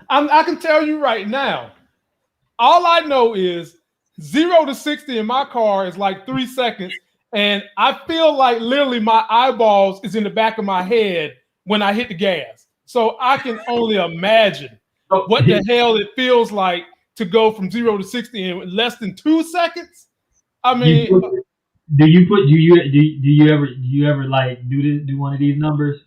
I can tell you right now, all I know is 0 to 60 in my car is like 3 seconds. And I feel like literally my eyeballs is in the back of my head when I hit the gas. So I can only imagine what the hell it feels like to go from 0 to 60 in less than 2 seconds. I mean, do you ever like do one of these numbers?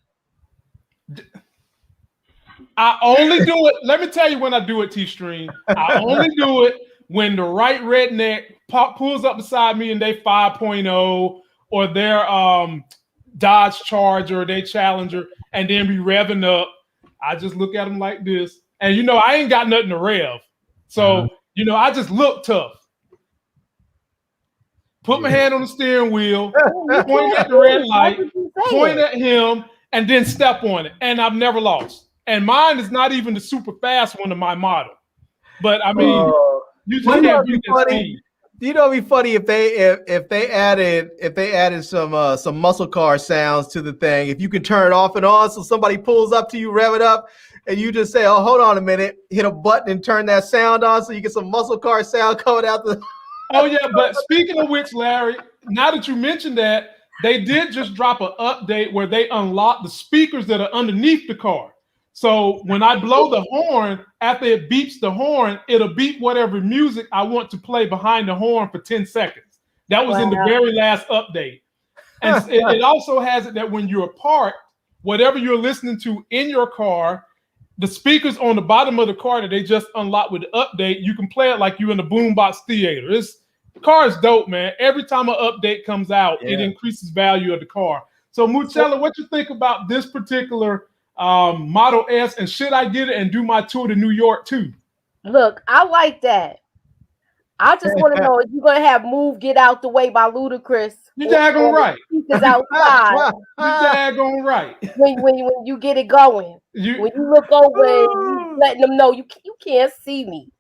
I only do it. Let me tell you when I do it, T-Stream. I only do it when the right redneck pulls up beside me and they 5.0 or their Dodge Charger or their Challenger, and then be revving up. I just look at them like this, and I ain't got nothing to rev, so I just look tough. Put my hand on the steering wheel, point at the red light, point at him, and then step on it. And I've never lost. And mine is not even the super fast one of my model. But I mean, you just can't beat that speed. It'd be funny if they added some muscle car sounds to the thing. If you can turn it off and on, so somebody pulls up to you, rev it up, and you just say, "Oh, hold on a minute," hit a button and turn that sound on, so you get some muscle car sound coming out the. Oh yeah, but speaking of which, Larry, now that you mentioned that, they did just drop an update where they unlock the speakers that are underneath the car. So when I blow the horn, after it beeps the horn, it'll beep whatever music I want to play behind the horn for 10 seconds. That was in the very last update. And it also has it that when you're parked, whatever you're listening to in your car, the speakers on the bottom of the car that they just unlocked with the update, you can play it like you in the boombox theater. The car is dope, man. Every time an update comes out, it increases value of the car. So Muchella, what you think about this particular Model S, and should I get it and do my tour to New York too? Look, I like that. I just want to know if you're gonna have "Move Get Out the Way" by Ludacris. You daggone right. Speakers outside. You daggone right. When you get it going, when you look over, and you letting them know you can't see me.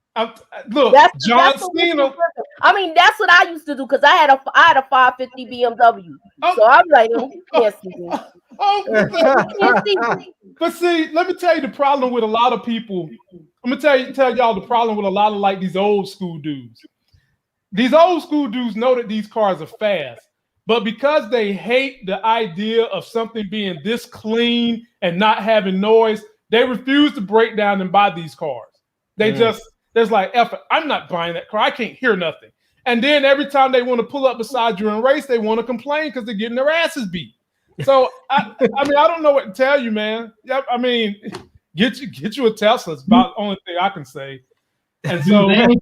Look, John Cena. I mean, that's what I used to do because I had a 550 BMW. So I'm like, you can't see me. You can't see me. But see, let me tell you the problem with a lot of people. I'm gonna tell y'all the problem with a lot of like these old school dudes. These old school dudes know that these cars are fast, but because they hate the idea of something being this clean and not having noise, they refuse to break down and buy these cars. They there's like, I'm not buying that car. I can't hear nothing. And then every time they want to pull up beside you and race, they want to complain because they're getting their asses beat. So I mean, I don't know what to tell you, man. I mean, get you a Tesla. It's about the only thing I can say. And so let me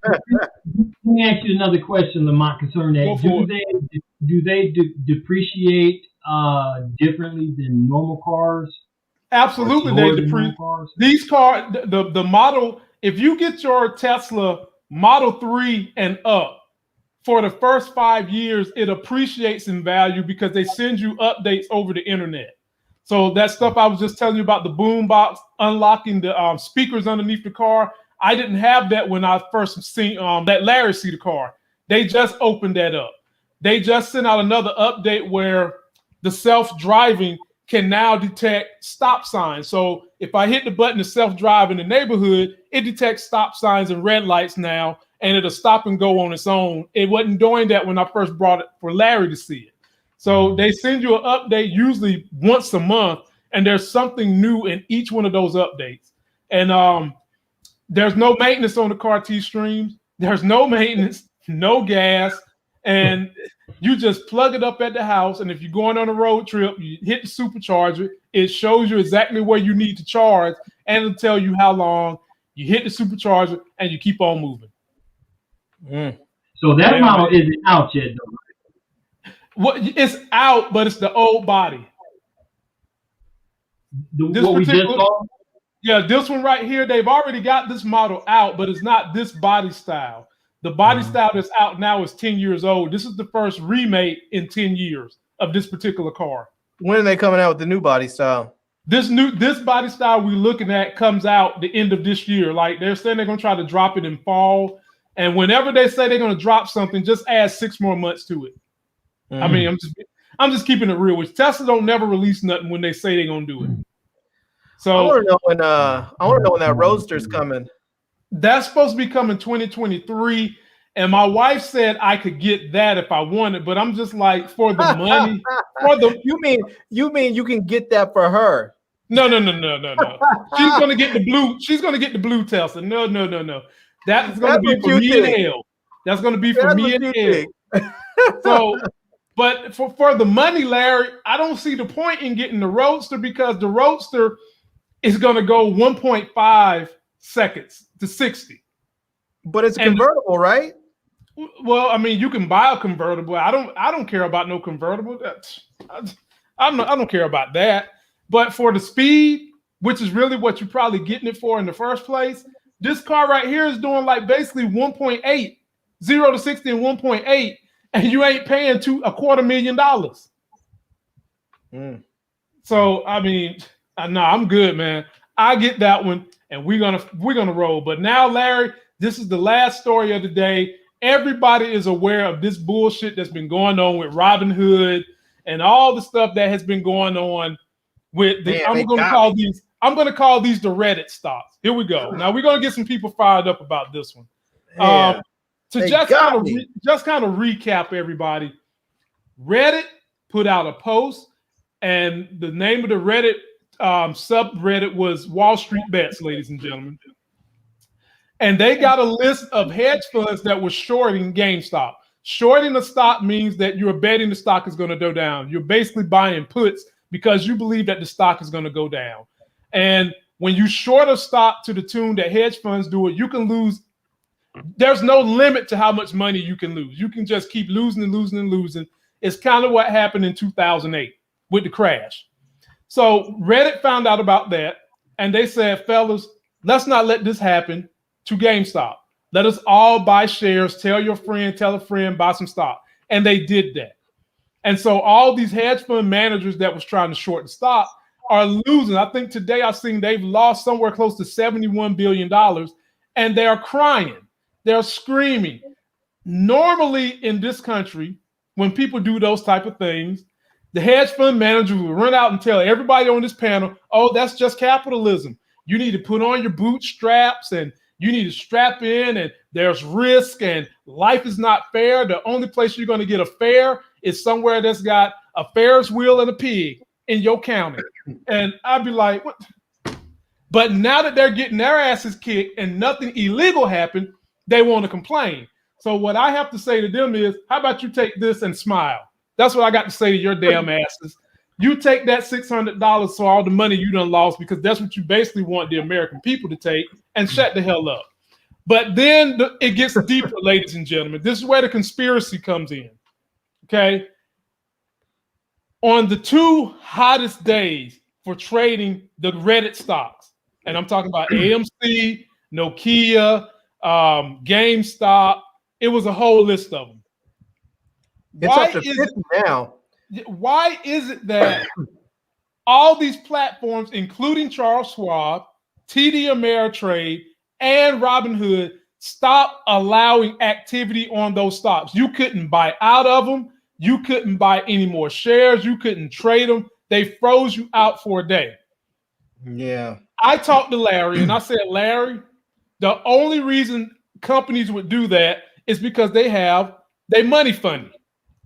ask you another question, Lamont, concerning that. Do they depreciate differently than normal cars? Absolutely, they depreciate. These cars, the model. If you get your Tesla Model 3 and up, for the first 5 years, it appreciates in value because they send you updates over the internet. So that stuff I was just telling you about, the boom box, unlocking the speakers underneath the car, I didn't have that when I first seen let Larry see the car. They just opened that up. They just sent out another update where the self-driving can now detect stop signs. So if I hit the button to self-drive in the neighborhood, it detects stop signs and red lights now, and it'll stop and go on its own. It wasn't doing that when I first brought it for Larry to see it. So they send you an update usually once a month, and there's something new in each one of those updates. And there's no maintenance on the car T-Streams. There's no maintenance, no gas, and you just plug it up at the house, and if you're going on a road trip, you hit the supercharger. It shows you exactly where you need to charge, and it'll tell you how long. You hit the supercharger, and you keep on moving. So that model isn't out yet, though. Well, it's out, but it's the old body. What we just saw? Yeah, this one right here, they've already got this model out, but it's not this body style. The body style that's out now is 10 years old. This is the first remake in 10 years of this particular car. When are they coming out with the new body style? This body style we're looking at comes out the end of this year. Like they're saying they're going to try to drop it in fall. And whenever they say they're going to drop something, just add 6 more months to it. I mean, I'm just keeping it real. Which Tesla don't never release nothing when they say they're going to do it. So I want to know when that Roadster's coming. That's supposed to be coming 2023. And my wife said I could get that if I wanted, but I'm just like, for the money. You mean you can get that for her? No. She's gonna get the blue. She's gonna get the blue Tesla. No. That's gonna be for me and Hale. That's gonna be for me and Hale. So, but for the money, Larry, I don't see the point in getting the Roadster because the Roadster is gonna go 1.5 seconds to 60. But it's convertible, right? Well, I mean, you can buy a convertible. I don't care about no convertible. I don't care about that. But for the speed, which is really what you're probably getting it for in the first place, this car right here is doing like basically 1.8, 0 to 60 in 1.8, and you ain't paying $250,000. So I mean, no, I'm good, man. I get that one, and we're gonna roll. But now, Larry, this is the last story of the day. Everybody is aware of this bullshit that's been going on with Robinhood and all the stuff that has been going on with the. I'm gonna call these the Reddit stocks. Here we go. Now we're gonna get some people fired up about this one. To just kind of recap, everybody. Reddit put out a post, and the name of the Reddit subreddit was Wall Street Bets, ladies and gentlemen. And they got a list of hedge funds that were shorting GameStop. Shorting the stock means that you're betting the stock is going to go down. You're basically buying puts because you believe that the stock is going to go down. And when you short a stock to the tune that hedge funds do it, you can lose. There's no limit to how much money you can lose. You can just keep losing and losing and losing. It's kind of what happened in 2008 with the crash. So Reddit found out about that, and they said, fellas, let's not let this happen to GameStop. Let us all buy shares. Tell your friend, tell a friend, buy some stock. And they did that. And so all these hedge fund managers that was trying to short the stock are losing. I think today I've seen they've lost somewhere close to $71 billion, and they're crying. They're screaming. Normally in this country, when people do those type of things, the hedge fund manager will run out and tell everybody on this panel, oh, that's just capitalism. You need to put on your bootstraps and you need to strap in, and there's risk and life is not fair. The only place you're going to get a fair is somewhere that's got a Ferris wheel and a pig in your county. And I'd be like, what? But now that they're getting their asses kicked and nothing illegal happened, they want to complain. So what I have to say to them is, how about you take this and smile? That's what I got to say to your damn asses. You take that $600 for all the money you done lost, because that's what you basically want the American people to take, and shut the hell up. But then it gets deeper, ladies and gentlemen. This is where the conspiracy comes in. Okay? On the two hottest days for trading the Reddit stocks, and I'm talking about AMC, Nokia, GameStop, it was a whole list of them. It's up to 50 now. Why is it that all these platforms, including Charles Schwab, TD Ameritrade, and Robinhood, stop allowing activity on those stocks? You couldn't buy out of them. You couldn't buy any more shares. You couldn't trade them. They froze you out for a day. Yeah. I talked to Larry and I said, Larry, the only reason companies would do that is because they money funny.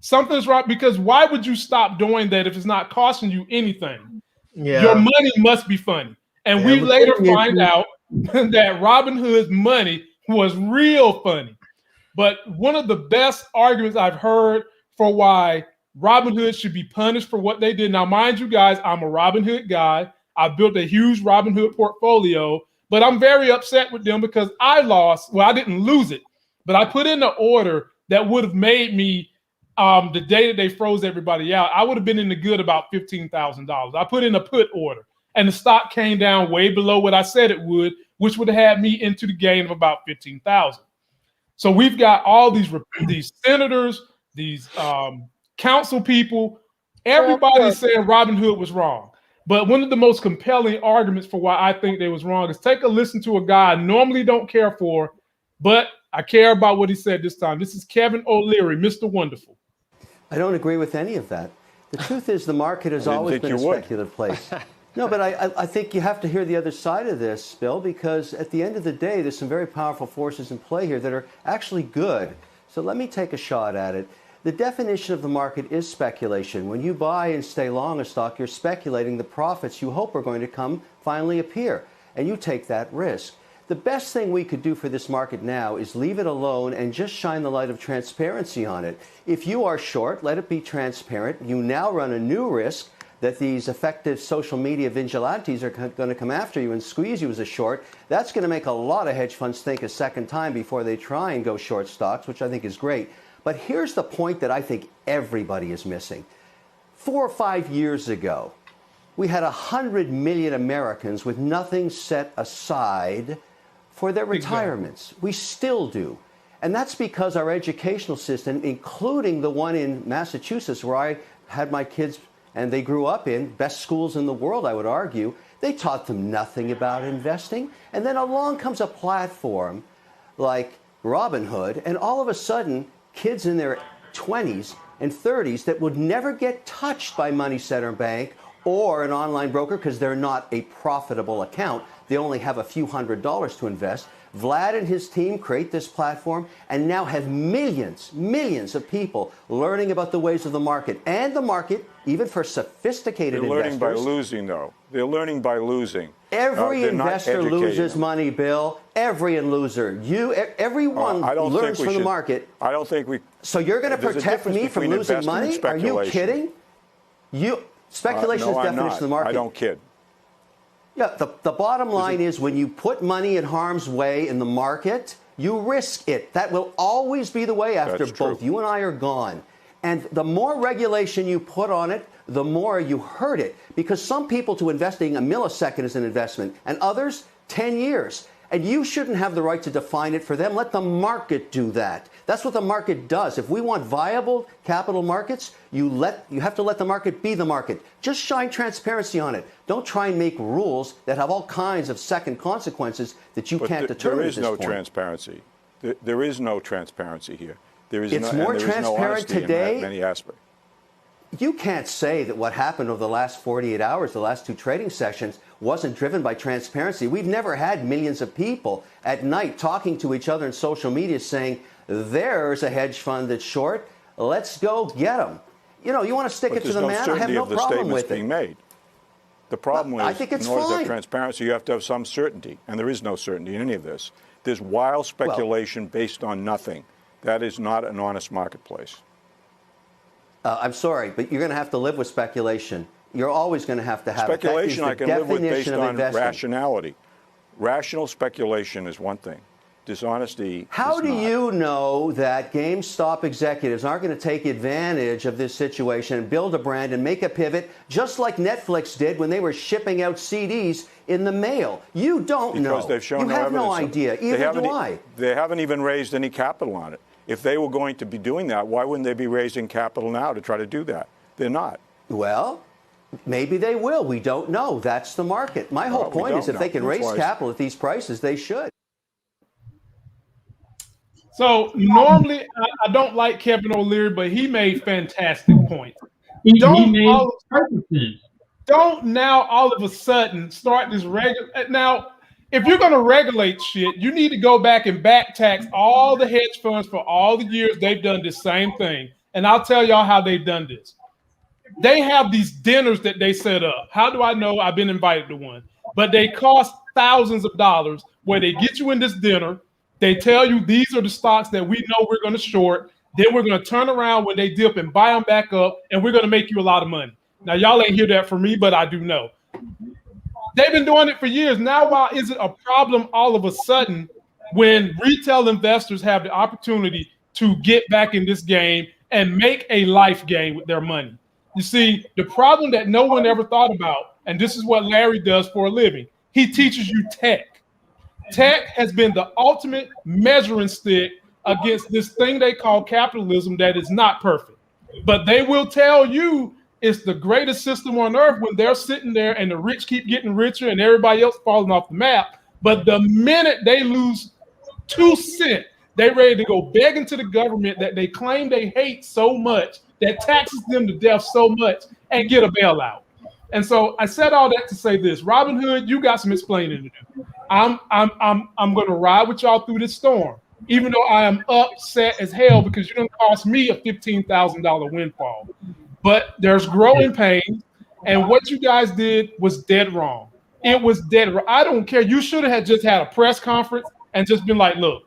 Something's right, because why would you stop doing that if it's not costing you anything? Yeah. Your money must be funny. And we later find out that Robinhood's money was real funny. But one of the best arguments I've heard for why Robinhood should be punished for what they did. Now, mind you guys, I'm a Robinhood guy. I built a huge Robinhood portfolio, but I'm very upset with them because I lost. Well, I didn't lose it, but I put in an order that would have made me, the day that they froze everybody out, I would have been in the good about $15,000. I put in a put order, and the stock came down way below what I said it would, which would have had me into the gain of about $15,000. So we've got all these senators, these council people, everybody saying Robinhood was wrong. But one of the most compelling arguments for why I think they was wrong is take a listen to a guy I normally don't care for, but I care about what he said this time. This is Kevin O'Leary, Mr. Wonderful. I don't agree with any of that. The truth is the market has always been a speculative place. No, but I think you have to hear the other side of this, Bill, because at the end of the day, there's some very powerful forces in play here that are actually good. So let me take a shot at it. The definition of the market is speculation. When you buy and stay long a stock, you're speculating the profits you hope are going to come finally appear, and you take that risk. The best thing we could do for this market now is leave it alone and just shine the light of transparency on it. If you are short, let it be transparent. You now run a new risk that these effective social media vigilantes are going to come after you and squeeze you as a short. That's going to make a lot of hedge funds think a second time before they try and go short stocks, which I think is great. But here's the point that I think everybody is missing. 4 or 5 years ago, we had 100 million Americans with nothing set aside for their retirements. We still do. And that's because our educational system, including the one in Massachusetts where I had my kids and they grew up in, best schools in the world, I would argue, they taught them nothing about investing. And then along comes a platform like Robinhood, and all of a sudden, kids in their 20s and 30s that would never get touched by Money Center Bank or an online broker because they're not a profitable account. They only have a few $100s to invest. Vlad and his team create this platform and now have millions of people learning about the ways of the market. And the market, even for sophisticated investors. They're learning by losing, though. They're learning by losing. Every investor loses money, Bill. Every loser. Everyone learns from the market. I don't think we. So you're going to protect me from losing money? Are you kidding? Speculation is the definition of the market. I don't kid. Yeah, the bottom line is when you put money in harm's way in the market, you risk it. That will always be the way after both you and I are gone. And the more regulation you put on it, the more you hurt it. Because some people to investing a millisecond is an investment, and others 10 years. And you shouldn't have the right to define it for them. Let the market do that. That's what the market does. If we want viable capital markets, you have to let the market be the market. Just shine transparency on it. Don't try and make rules that have all kinds of second consequences that you can't determine. There is at this no point. Transparency. There is no transparency here. There is It's more transparent today. In many aspects. You can't say that what happened over the last 48 hours, the last two trading sessions, wasn't driven by transparency. We've never had millions of people at night talking to each other in social media saying, there's a hedge fund that's short, let's go get them. You know, you want to stick it to the man, I have no problem with it. Being made. The problem I is, think it's in order to fine. have transparency, you have to have some certainty, and there is no certainty in any of this. There's wild speculation based on nothing. That is not an honest marketplace. I'm sorry, but you're going to have to live with speculation. You're always going to have speculation. I can live with based on investing. rationality. Rational speculation is one thing. Dishonesty. How do you know that GameStop executives aren't going to take advantage of this situation and build a brand and make a pivot, just like Netflix did when they were shipping out CDs in the mail? You don't know. Because they've shown you no have evidence. no idea. Either do I. They haven't even raised any capital on it. If they were going to be doing that, why wouldn't they be raising capital now to try to do that? They're not. Well, maybe they will. We don't know. That's the market. My whole point is if they can raise capital at these prices, they should. So normally I don't like Kevin O'Leary, but he made fantastic points. Don't now all of a sudden start this regular. Now, if you're going to regulate shit, you need to go back and back tax all the hedge funds for all the years they've done the same thing. And I'll tell y'all how they've done this. They have these dinners that they set up. How do I know? I've been invited to one. But they cost thousands of dollars where they get you in this dinner. They tell you these are the stocks that we know we're going to short. Then we're going to turn around when they dip and buy them back up, and we're going to make you a lot of money. Now, y'all ain't hear that from me, but I do know. They've been doing it for years. Now, why is it a problem all of a sudden when retail investors have the opportunity to get back in this game and make a life game with their money? You see, the problem that no one ever thought about, and this is what Larry does for a living, he teaches you tech. Tech has been the ultimate measuring stick against this thing they call capitalism that is not perfect. But they will tell you it's the greatest system on earth when they're sitting there and the rich keep getting richer and everybody else falling off the map. But the minute they lose 2 cents, they're ready to go begging to the government that they claim they hate so much, that taxes them to death so much, and get a bailout. And so I said all that to say this: Robinhood, you got some explaining to do. I'm going to ride with y'all through this storm, even though I am upset as hell because you done cost me a $15,000 windfall. But there's growing pains, and what you guys did was dead wrong. It was dead wrong. I don't care. You should have just had a press conference and just been like, look,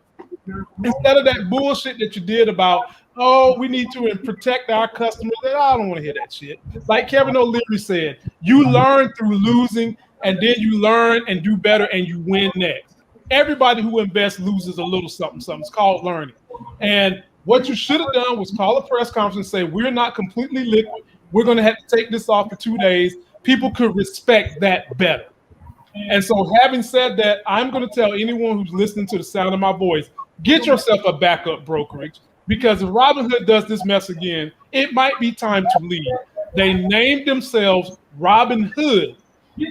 instead of that bullshit that you did about, oh, we need to protect our customers. I don't want to hear that shit. Like Kevin O'Leary said, you learn through losing, and then you learn and do better, and you win next. Everybody who invests loses a little something. It's called learning. And what you should have done was call a press conference and say, we're not completely liquid. We're going to have to take this off for 2 days. People could respect that better. And so having said that, I'm going to tell anyone who's listening to the sound of my voice, get yourself a backup brokerage, because if Robinhood does this mess again, it might be time to leave. They named themselves Robinhood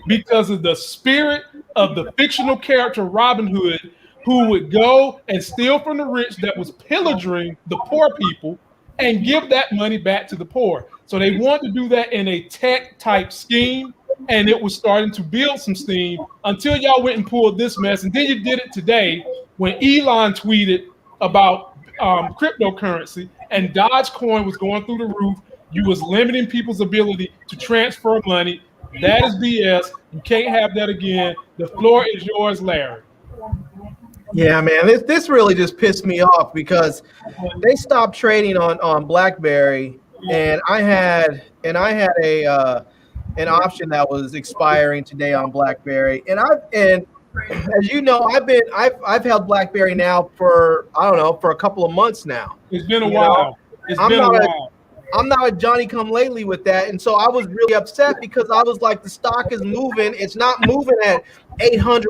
because of the spirit of the fictional character Robin Hood, who would go and steal from the rich that was pillaging the poor people and give that money back to the poor. So they wanted to do that in a tech type scheme, and it was starting to build some steam until y'all went and pulled this mess. And then you did it today when Elon tweeted about cryptocurrency and Dogecoin was going through the roof. You was limiting people's ability to transfer money. That is BS. You can't have that again. The floor is yours, Larry. Yeah, man, this really just pissed me off because they stopped trading on BlackBerry, and I had a an option that was expiring today on BlackBerry, and as you know, I've held BlackBerry now for a couple of months now. It's been a while. I'm not a Johnny come lately with that, and so I was really upset because I was like, the stock is moving. It's not moving at 800%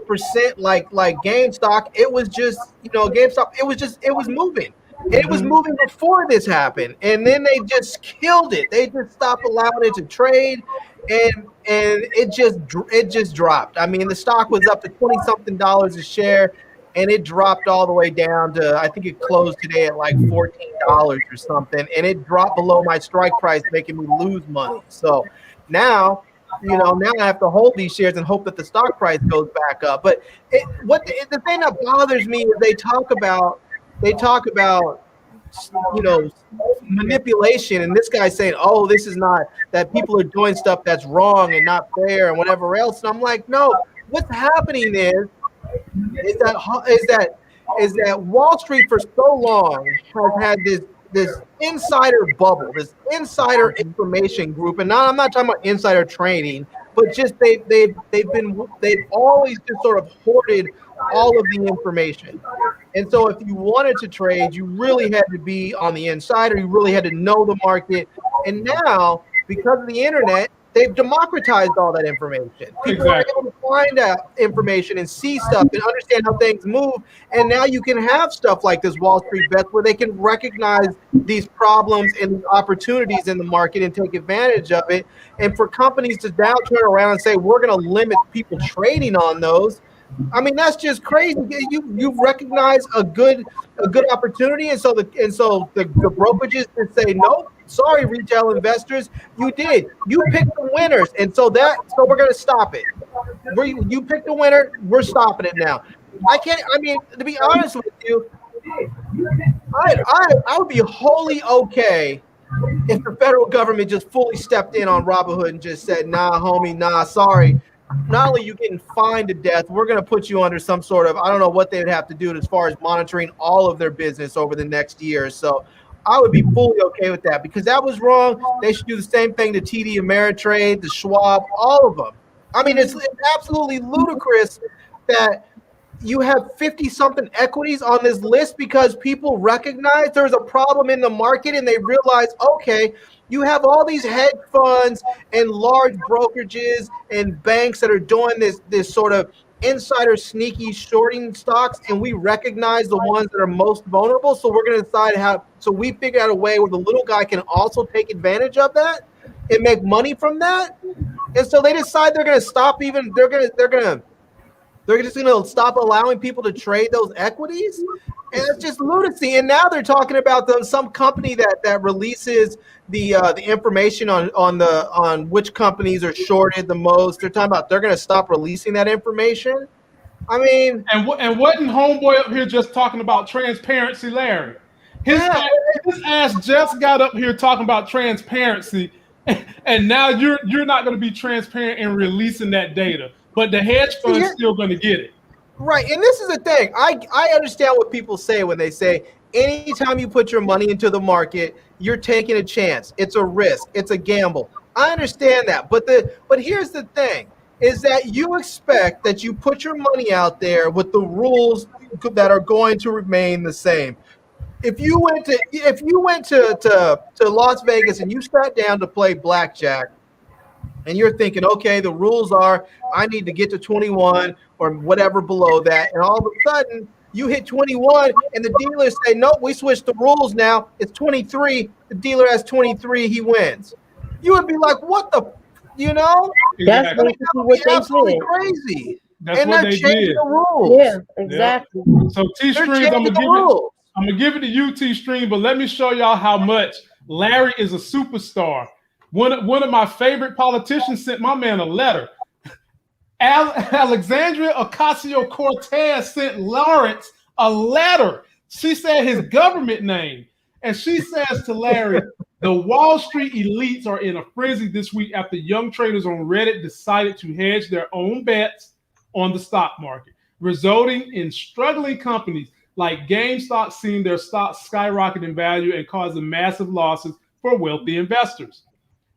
like GameStop. It was just GameStop. It was moving. It was moving before this happened, and then they just killed it. They just stopped allowing it to trade, and it just dropped. I mean, the stock was up to $20-something a share, and it dropped all the way down to, I think it closed today at like $14 or something, and it dropped below my strike price, making me lose money. So now I have to hold these shares and hope that the stock price goes back up. But the thing that bothers me is they talk about manipulation, and this guy's saying, oh, this is not, that people are doing stuff that's wrong and not fair and whatever else. And I'm like, no, what's happening is that Wall Street for so long has had this insider bubble, this insider information group, and now I'm not talking about insider trading, but just they've always just sort of hoarded all of the information. And so if you wanted to trade, you really had to be on the insider. You really had to know the market. And now, because of the internet, they've democratized all that information. People are able to find out information and see stuff and understand how things move. And now you can have stuff like this Wall Street Bets where they can recognize these problems and opportunities in the market and take advantage of it. And for companies to now turn around and say, we're going to limit people trading on those, I mean, that's just crazy. You recognize a good opportunity, and so the brokerages can say, nope, sorry, retail investors, you picked the winners, and so we're going to stop it. You picked the winner, we're stopping it now. To be honest with you, I would be wholly okay if the federal government just fully stepped in on Robinhood and just said, nah, homie, nah, sorry. Not only are you getting fined to death, we're going to put you under some sort of, I don't know what they would have to do as far as monitoring all of their business over the next year. So I would be fully okay with that, because that was wrong. They should do the same thing to TD Ameritrade, the Schwab, all of them. I mean, it's absolutely ludicrous that you have 50-something equities on this list because people recognize there's a problem in the market and they realize, okay, you have all these hedge funds and large brokerages and banks that are doing this sort of insider sneaky shorting stocks, and we recognize the ones that are most vulnerable. So we're going to decide so we figure out a way where the little guy can also take advantage of that and make money from that. And so they decide they're going to stop they're just going to stop allowing people to trade those equities. And it's just lunacy. And now they're talking about some company that releases the information on which companies are shorted the most. They're talking about they're going to stop releasing that information. I mean, and wasn't homeboy up here just talking about transparency, Larry? His ass just got up here talking about transparency, and now you're not going to be transparent in releasing that data, but the hedge fund's still going to get it. Right, and this is the thing. I understand what people say when they say anytime you put your money into the market, you're taking a chance. It's a risk. It's a gamble. I understand that, but here's the thing: is that you expect that you put your money out there with the rules that are going to remain the same. If you went to Las Vegas and you sat down to play blackjack, and you're thinking, okay, the rules are I need to get to 21 or whatever below that, and all of a sudden you hit 21 and the dealers say, nope, we switched the rules now. It's 23. The dealer has 23. He wins. You would be like, what the, That's absolutely crazy. That's what they did. The rules. Yeah, exactly. Yeah. So T-Streams, I'm gonna give it to you, T-Stream, but let me show y'all how much Larry is a superstar. One of my favorite politicians sent my man a letter. Alexandria Ocasio-Cortez sent Lawrence a letter. She said his government name. And she says to Larry, the Wall Street elites are in a frenzy this week after young traders on Reddit decided to hedge their own bets on the stock market, resulting in struggling companies like GameStop seeing their stocks skyrocket in value and causing massive losses for wealthy investors.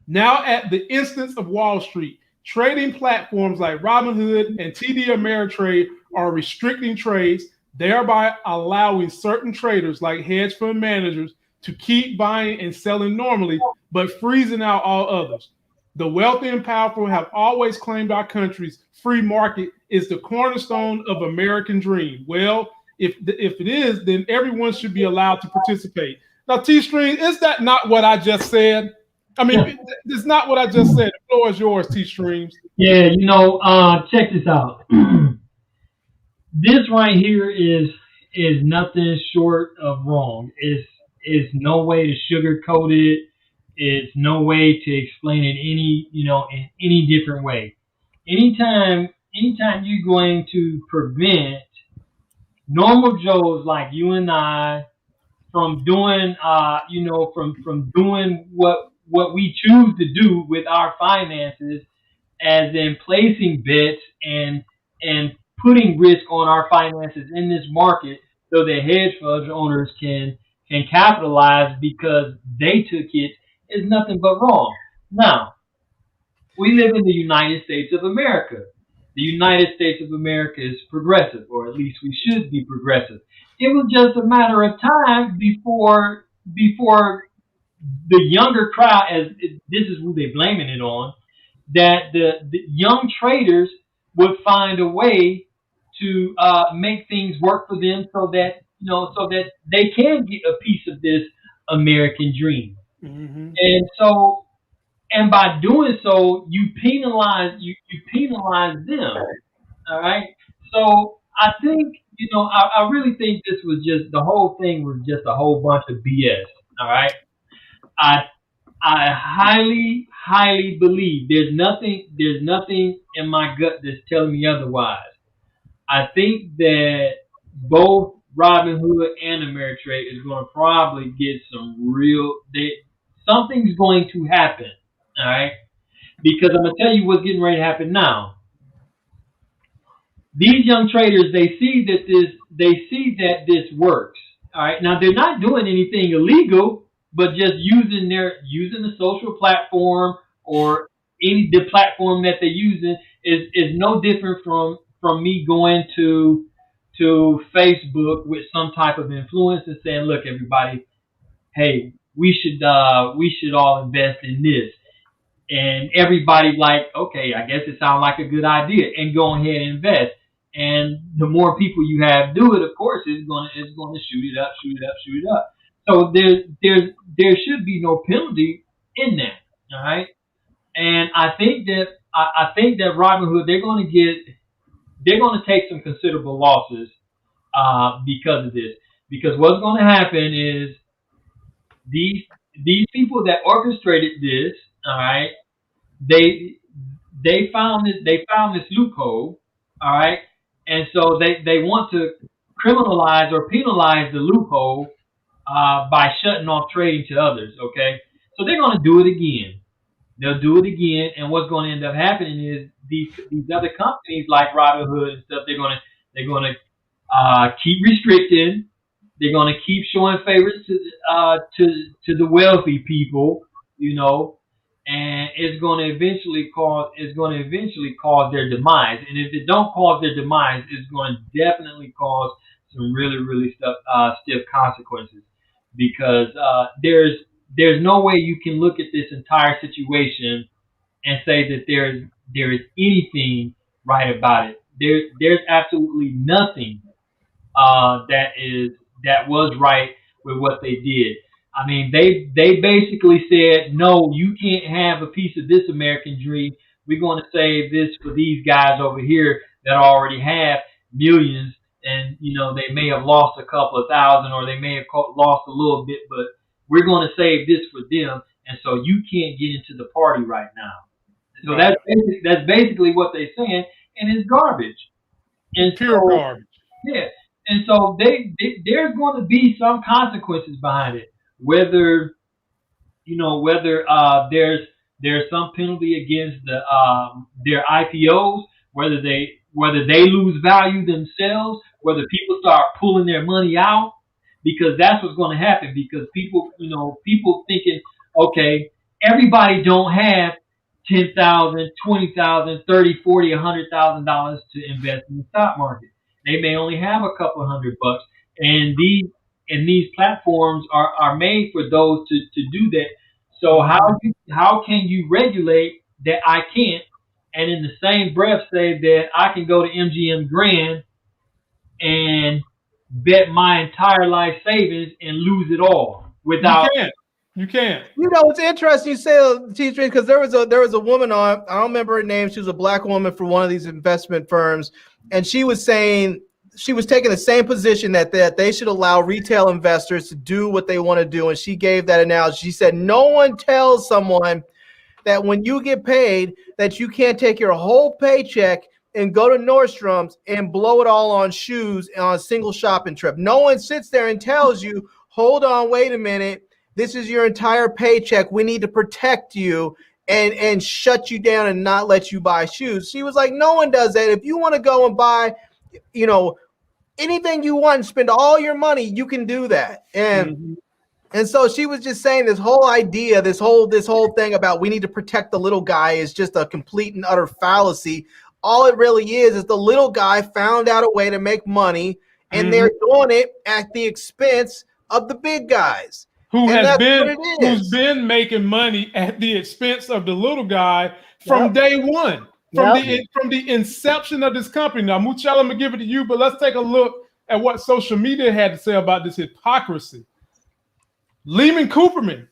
Now, at the instance of Wall Street, trading platforms like Robinhood and TD Ameritrade are restricting trades, thereby allowing certain traders like hedge fund managers to keep buying and selling normally, but freezing out all others. The wealthy and powerful have always claimed our country's free market is the cornerstone of American dream. Well, if it is, then everyone should be allowed to participate. Now, T-Stream, is that not what I just said? I mean, it's not what I just said. The floor is yours, T-Streams. Yeah, check this out. This right here is nothing short of wrong. It's no way to sugarcoat it. It's no way to explain it in any different way. Anytime you're going to prevent normal Joes like you and I from doing from doing what we choose to do with our finances, as in placing bets and putting risk on our finances in this market so that hedge fund owners can capitalize because they took it, is nothing but wrong. Now, we live in the United States of America. The United States of America is progressive, or at least we should be progressive. It was just a matter of time before the younger crowd, this is who they're blaming it on, that the young traders would find a way to make things work for them so that they can get a piece of this American dream. Mm-hmm. And by doing so, you penalize them. All right. So I think I really think this was just, the whole thing was just a whole bunch of BS. All right. I highly, highly believe there's nothing in my gut that's telling me otherwise. I think that both Robinhood and Ameritrade is going to probably get something's going to happen. All right, because I'm gonna tell you what's getting ready to happen now. These young traders, they see that this works. All right, now they're not doing anything illegal, but just using the social platform or the platform that they're using is no different from me going to Facebook with some type of influence and saying, look, everybody, hey, we should all invest in this. And everybody's like, okay, I guess it sounds like a good idea, and go ahead and invest. And the more people you have do it, of course, it's going to shoot it up. So there should be no penalty in that. All right. And I think that Robinhood, they're going to take some considerable losses because of this. Because what's going to happen is these people that orchestrated this, all right, they found this loophole, all right, and so they want to criminalize or penalize the loophole by shutting off trading to others. Okay, so they're going to do it again. They'll do it again, and what's going to end up happening is these other companies like Robinhood and stuff, they're going to keep restricting. They're going to keep showing favorites to the wealthy people, and it's going to eventually cause their demise. And if it don't cause their demise, it's going to definitely cause some really, really stiff consequences, because there's no way you can look at this entire situation and say that there is anything right about it. There's absolutely nothing that was right with what they did. I mean, they basically said, no, you can't have a piece of this American dream. We're going to save this for these guys over here that already have millions, and they may have lost a couple of thousand, or they may have lost a little bit, but we're going to save this for them, and so you can't get into the party right now. So right. That's basically what they're saying, and it's garbage. And pure garbage. Yeah. And so there's going to be some consequences behind it, whether there's some penalty against their IPOs, whether they lose value themselves, whether people start pulling their money out, because that's what's going to happen. Because people thinking, okay, everybody don't have $10,000, $20,000, $30,000, $40,000, $100,000 to invest in the stock market. They may only have a couple of $100, and these platforms are made for those to do that. So how can you regulate that I can't, and in the same breath say that I can go to MGM Grand and bet my entire life savings and lose it all without? You can't. You know, it's interesting you say T-String, because there was a woman on, I don't remember her name. She was a black woman for one of these investment firms, and she was saying, she was taking the same position that they should allow retail investors to do what they want to do. And she gave that analogy. She said, no one tells someone that when you get paid that you can't take your whole paycheck and go to Nordstrom's and blow it all on shoes on a single shopping trip. No one sits there and tells you, hold on, wait a minute. This is your entire paycheck. We need to protect you and shut you down and not let you buy shoes. She was like, no one does that. If you want to go and buy, you know, anything you want and spend all your money, you can do that. And so she was just saying this whole idea, this whole thing about we need to protect the little guy is just a complete and utter fallacy. All it really is the little guy found out a way to make money, and they're doing it at the expense of the big guys. Who's been making money at the expense of the little guy from day one, from the inception of this company. Now, Muchella, I'm gonna give it to you, but let's take a look at what social media had to say about this hypocrisy. Leon Cooperman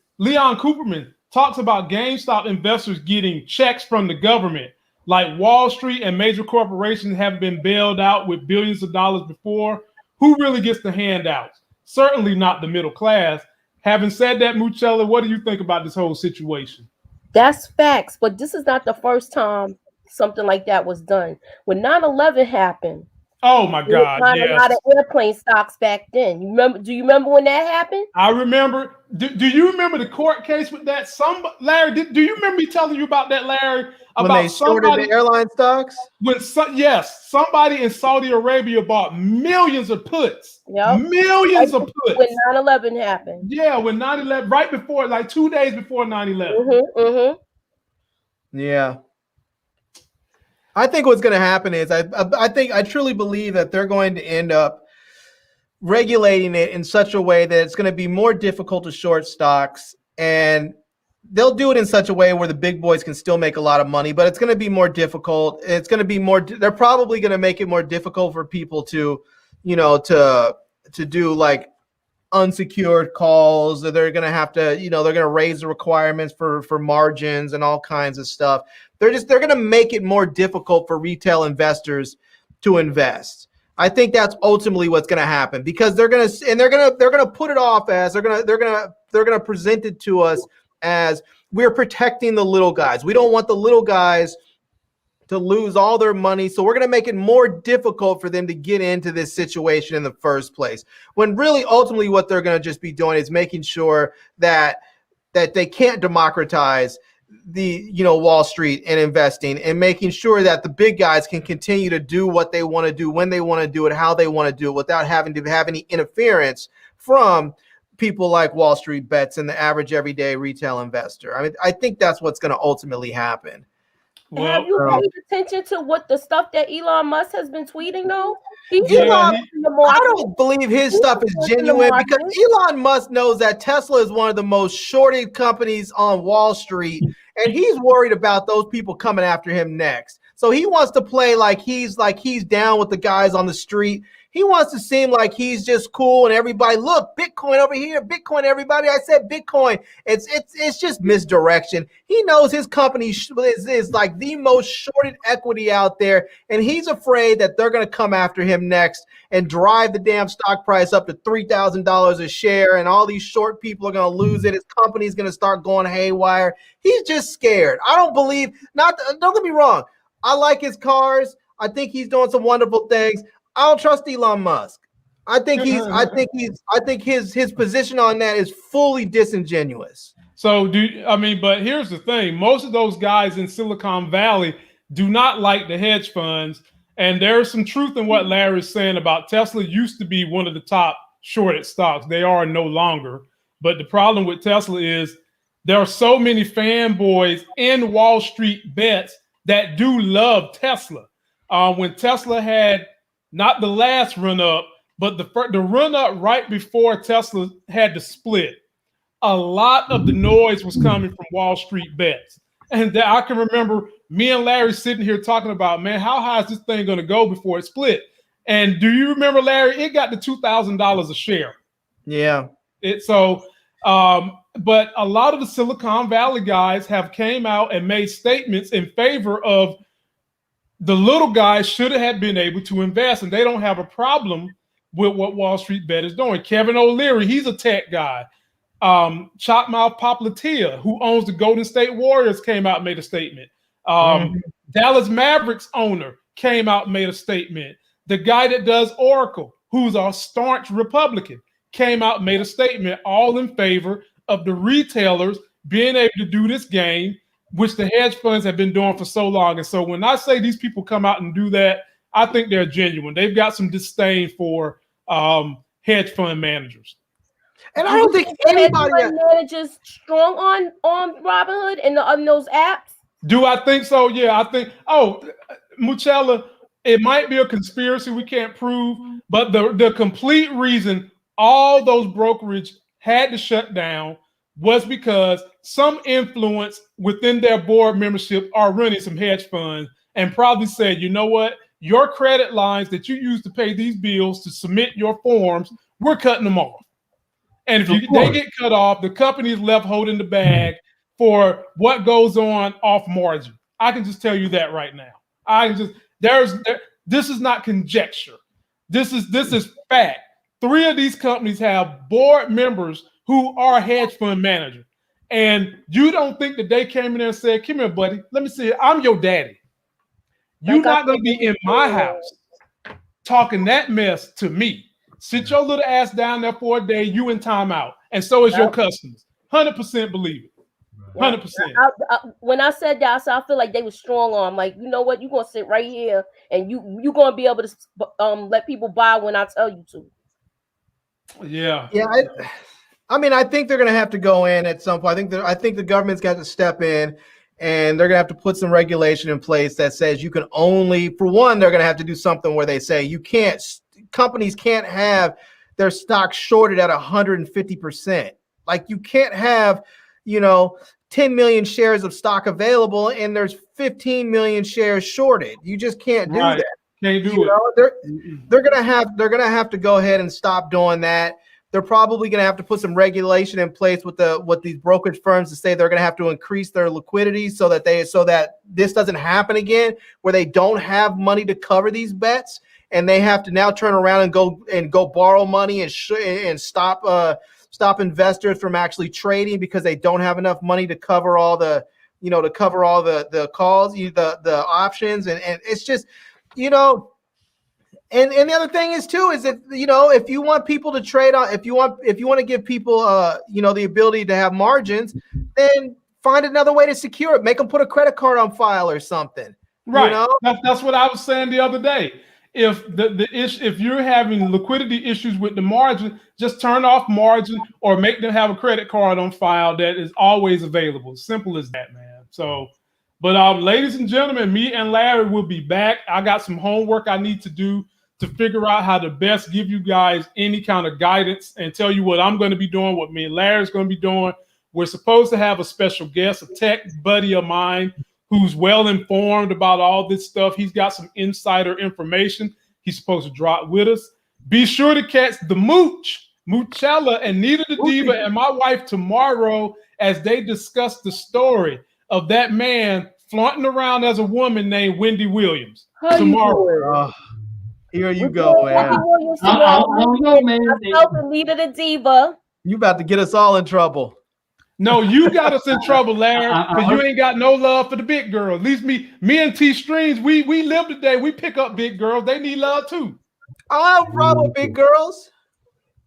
talks about GameStop investors getting checks from the government, like Wall Street and major corporations have been bailed out with billions of dollars before. Who really gets the handouts? Certainly not the middle class. Having said that, Muchella, what do you think about this whole situation? That's facts, but this is not the first time something like that was done. When 9/11 happened, oh my God, a lot of airplane stocks back then. Do you remember when that happened? I remember. Do you remember the court case with that? Larry, do you remember me telling you about that, Larry? When they shorted the airline stocks? Yes, somebody in Saudi Arabia bought millions of puts. Yep. Millions of puts. When 9/11 happened. Yeah, when 9/11, right before, like 2 days before 9/11. Yeah. I think what's going to happen is I truly believe that they're going to end up regulating it in such a way that it's going to be more difficult to short stocks, and they'll do it in such a way where the big boys can still make a lot of money, but it's going to be more difficult. It's going to be they're probably going to make it more difficult for people to, you know, to do like unsecured calls. They're going to have to, you know, they're going to raise the requirements for margins and all kinds of stuff. They're going to make it more difficult for retail investors to invest. I think that's ultimately what's going to happen, because they're going to put it off as they're going to present it to us as we're protecting the little guys. We don't want the little guys to lose all their money, so we're going to make it more difficult for them to get into this situation in the first place. When really, ultimately, what they're going to just be doing is making sure that they can't democratize the, you know, Wall Street and investing, and making sure that the big guys can continue to do what they want to do, when they want to do it, how they want to do it, without having to have any interference from people like Wall Street bets and the average everyday retail investor. I mean, I think that's what's going to ultimately happen. Well, have you paid attention to what the stuff that Elon Musk has been tweeting though? I don't believe his stuff is genuine, because Elon Musk knows that Tesla is one of the most shorted companies on Wall Street, and he's worried about those people coming after him next. So he wants to play like he's down with the guys on the street. He wants to seem like he's just cool, and everybody, look, Bitcoin over here, Bitcoin, everybody. I said Bitcoin. It's just misdirection. He knows his company is like the most shorted equity out there, and he's afraid that they're going to come after him next and drive the damn stock price up to $3,000 a share, and all these short people are going to lose it. His company's going to start going haywire. He's just scared. I don't believe. Don't get me wrong. I like his cars. I think he's doing some wonderful things. I don't trust Elon Musk. I think his position on that is fully disingenuous. So but here's the thing. Most of those guys in Silicon Valley do not like the hedge funds. And there's some truth in what Larry's saying about Tesla used to be one of the top shorted stocks. They are no longer. But the problem with Tesla is there are so many fanboys in Wall Street bets that do love Tesla. When Tesla had not the last run up, but the run up right before Tesla had to split, a lot of the noise was coming from Wall Street bets. And I can remember me and Larry sitting here talking about, man, how high is this thing going to go before it split? And do you remember, Larry? It got to $2,000 a share. Yeah. But a lot of the Silicon Valley guys have came out and made statements in favor of the little guys should have been able to invest, and they don't have a problem with what Wall Street Bet is doing. Kevin O'Leary, he's a tech guy. Chopmouth Popliteia, who owns the Golden State Warriors, came out and made a statement. Dallas Mavericks owner came out and made a statement. The guy that does Oracle, who's a staunch Republican, came out and made a statement, all in favor of the retailers being able to do this game, which the hedge funds have been doing for so long. And so when I say these people come out and do that, I think they're genuine. They've got some disdain for hedge fund managers. And I don't think anybody managers strong on Robinhood and on those apps. Do I think so? Yeah, I think. Muchella, it might be a conspiracy we can't prove, but the complete reason all those brokerage had to shut down was because some influence within their board membership are running some hedge funds and probably said, you know what, your credit lines that you use to pay these bills to submit your forms, we're cutting them off. And if they get cut off, the company is left holding the bag for what goes on off margin. I can just tell you that right now. This is not conjecture. This is fact. 3 of these companies have board members who are hedge fund managers. And you don't think that they came in there and said, come here, buddy, let me see it. I'm your daddy. You're not going to be in my house talking that mess to me. Sit your little ass down there for a day, you in timeout. And so is your customers. 100% believe it. 100%. When I said that, I feel like they were strong on. Like, you know what? You're going to sit right here and you're going to be able to let people buy when I tell you to. Yeah. Yeah. I mean, I think they're going to have to go in at some point. I think the government's got to step in, and they're going to have to put some regulation in place that says you can only, for one, they're going to have to do something where they say companies can't have their stock shorted at 150%. Like, you can't have, 10 million shares of stock available and there's 15 million shares shorted. You just can't do that. Can't do it. They're gonna have to go ahead and stop doing that. They're probably gonna have to put some regulation in place with these brokerage firms to say they're gonna have to increase their liquidity so that this doesn't happen again, where they don't have money to cover these bets and they have to now turn around and go borrow money and stop investors from actually trading because they don't have enough money to cover all the calls, the options, and it's just. And the other thing is too is that if you want people to trade on, if you want to give people the ability to have margins, then find another way to secure it. Make them put a credit card on file or something. Right. That's what I was saying the other day. If if you're having liquidity issues with the margin, just turn off margin or make them have a credit card on file that is always available. Simple as that, man. So. But ladies and gentlemen, me and Larry will be back. I got some homework I need to do to figure out how to best give you guys any kind of guidance and tell you what I'm going to be doing, what me and Larry's going to be doing. We're supposed to have a special guest, a tech buddy of mine who's well informed about all this stuff. He's got some insider information. He's supposed to drop with us. Be sure to catch the Muchella, and Nita the Diva and my wife tomorrow as they discuss the story of that man flaunting around as a woman named Wendy Williams. Tomorrow. Here you go, man. Nita the Diva. You about to get us all in trouble. No, you got us in trouble, Larry, because you ain't got no love for the big girls. At least me and T Streams, we live today. We pick up big girls. They need love too. I have a problem with big girls.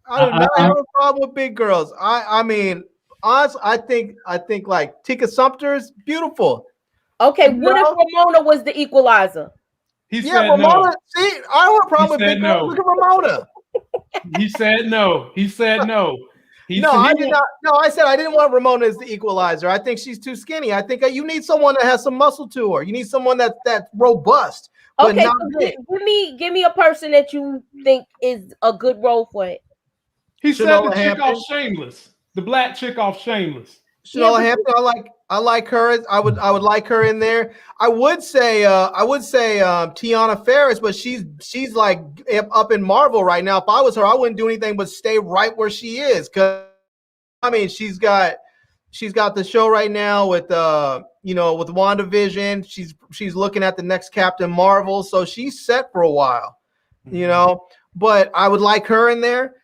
I do not have a problem with big girls. I mean, honestly, I think like Tika Sumpter is beautiful. Okay, what if Ramona was the equalizer? He said Ramona. No. See, I don't have a problem with big girls. Look at Ramona. He said no. I did not. No, I said I didn't want Ramona as the Equalizer. I think she's too skinny. I think you need someone that has some muscle to her. You need someone that's robust. Okay, so give me a person that you think is a good role for it. He said the chick off Shameless, the black chick off Shameless. Shanola Hampton, I like her. I would like her in there. I would say Tiana Ferris, but she's like up in Marvel right now. If I was her, I wouldn't do anything but stay right where she is. Cause I mean, she's got the show right now with with WandaVision. She's looking at the next Captain Marvel, so she's set for a while. But I would like her in there.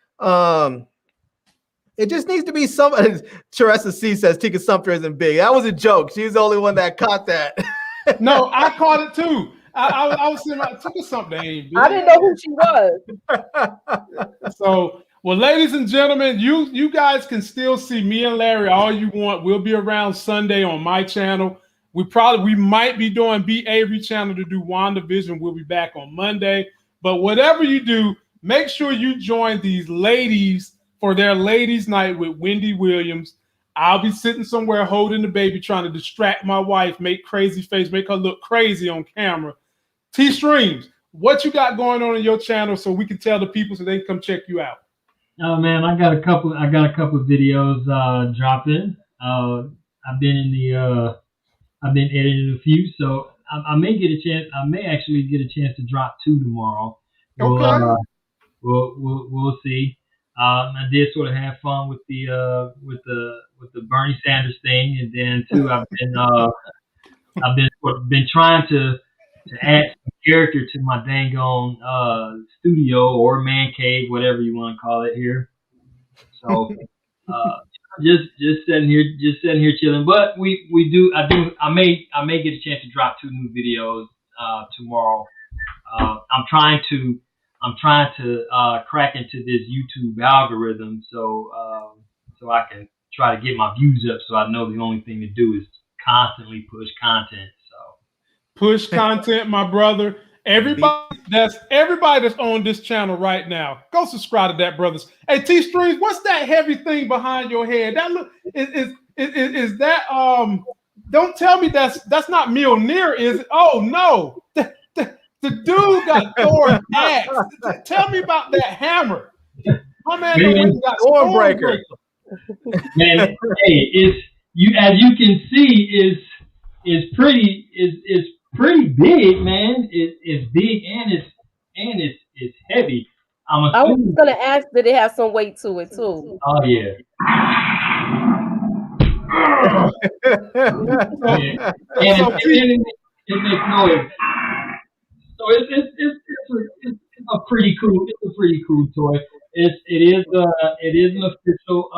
It just needs to be somebody. Teresa C says Tika Sumpter isn't big. That was a joke. She's the only one that caught that. No, I caught it too. I was saying Tika Sumpter ain't big. I didn't know who she was. So, well, ladies and gentlemen, you guys can still see me and Larry all you want. We'll be around Sunday on my channel. We might be doing B. Avery channel to do WandaVision. We'll be back on Monday. But whatever you do, make sure you join these ladies for their ladies' night with Wendy Williams. I'll be sitting somewhere holding the baby, trying to distract my wife, make crazy face, make her look crazy on camera. T-Streams, what you got going on in your channel so we can tell the people so they can come check you out? Oh man, I got a couple of videos dropping. I've been editing a few, so I may get a chance. I may actually get a chance to drop 2 tomorrow. Okay. We'll see. I did sort of have fun with the Bernie Sanders thing, and then too I've been trying to add some character to my dang on studio or man cave, whatever you want to call it here. So just sitting here chilling. But I may get a chance to drop 2 new videos tomorrow. I'm trying to crack into this YouTube algorithm so I can try to get my views up. So I know the only thing to do is constantly push content. So push content, my brother. Everybody that's on this channel right now, go subscribe to that, brothers. Hey, T-Streams, what's that heavy thing behind your head? That look is that don't tell me that's not Mjolnir, is it? Oh no. The dude got Thor's axe. Tell me about that hammer. My man got Stormbreaker. Man, hey, as you can see, is pretty big, man. It's big and it's heavy. I was gonna ask, did it have some weight to it too? Oh yeah. And it makes noise. So it's a pretty cool toy. It is an official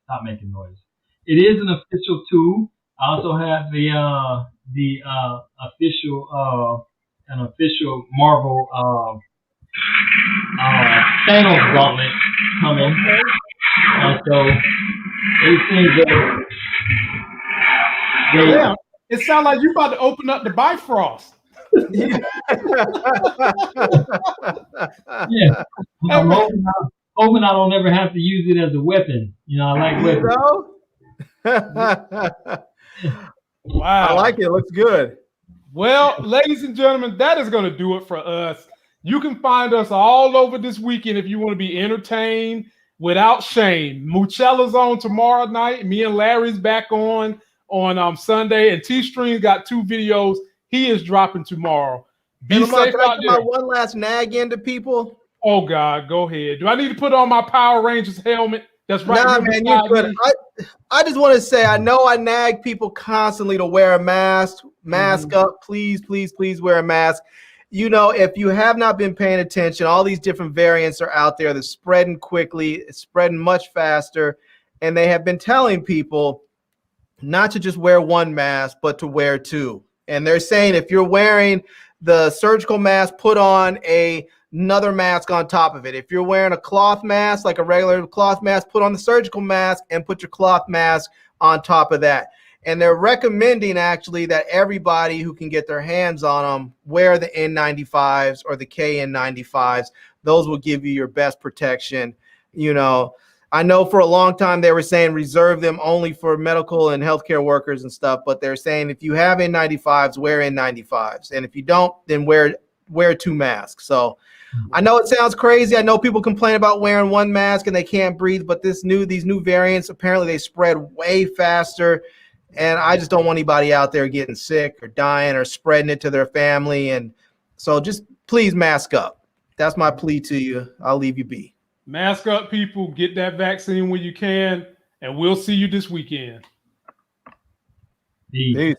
stop making noise. It is an official tool. I also have the official Marvel Thanos gauntlet coming. So these things yeah. It sounds like you about to open up the Bifrost. Yeah. I'm hoping I don't ever have to use it as a weapon. I like weapons. Wow. I like it. It looks good. Well, ladies and gentlemen, that is going to do it for us. You can find us all over this weekend if you want to be entertained without shame. Muchella's on tomorrow night. Me and Larry's back on Sunday, and T-Stream got 2 videos he is dropping tomorrorow. Be safe out there. My one last nag into people. Oh God, go ahead. Do I need to put on my Power Rangers helmet? That's right. Nah, man, you could. I just want to say, I know I nag people constantly to wear a mask up. Please, please, please wear a mask. If you have not been paying attention, all these different variants are out there. They're spreading quickly. It's spreading much faster, and they have been telling people not to just wear one mask, but to wear 2. And they're saying if you're wearing the surgical mask, put on another mask on top of it. If you're wearing a cloth mask, like a regular cloth mask, put on the surgical mask and put your cloth mask on top of that. And they're recommending actually that everybody who can get their hands on them wear the N95s or the KN95s. Those will give you your best protection. You know, I know for a long time they were saying reserve them only for medical and healthcare workers and stuff, but they're saying if you have N95s, wear N95s. And if you don't, then wear 2 masks. So I know it sounds crazy. I know people complain about wearing 1 mask and they can't breathe, but these new variants, apparently they spread way faster. And I just don't want anybody out there getting sick or dying or spreading it to their family. And so just please mask up. That's my plea to you. I'll leave you be. Mask up, people. Get that vaccine when you can. And we'll see you this weekend. Peace.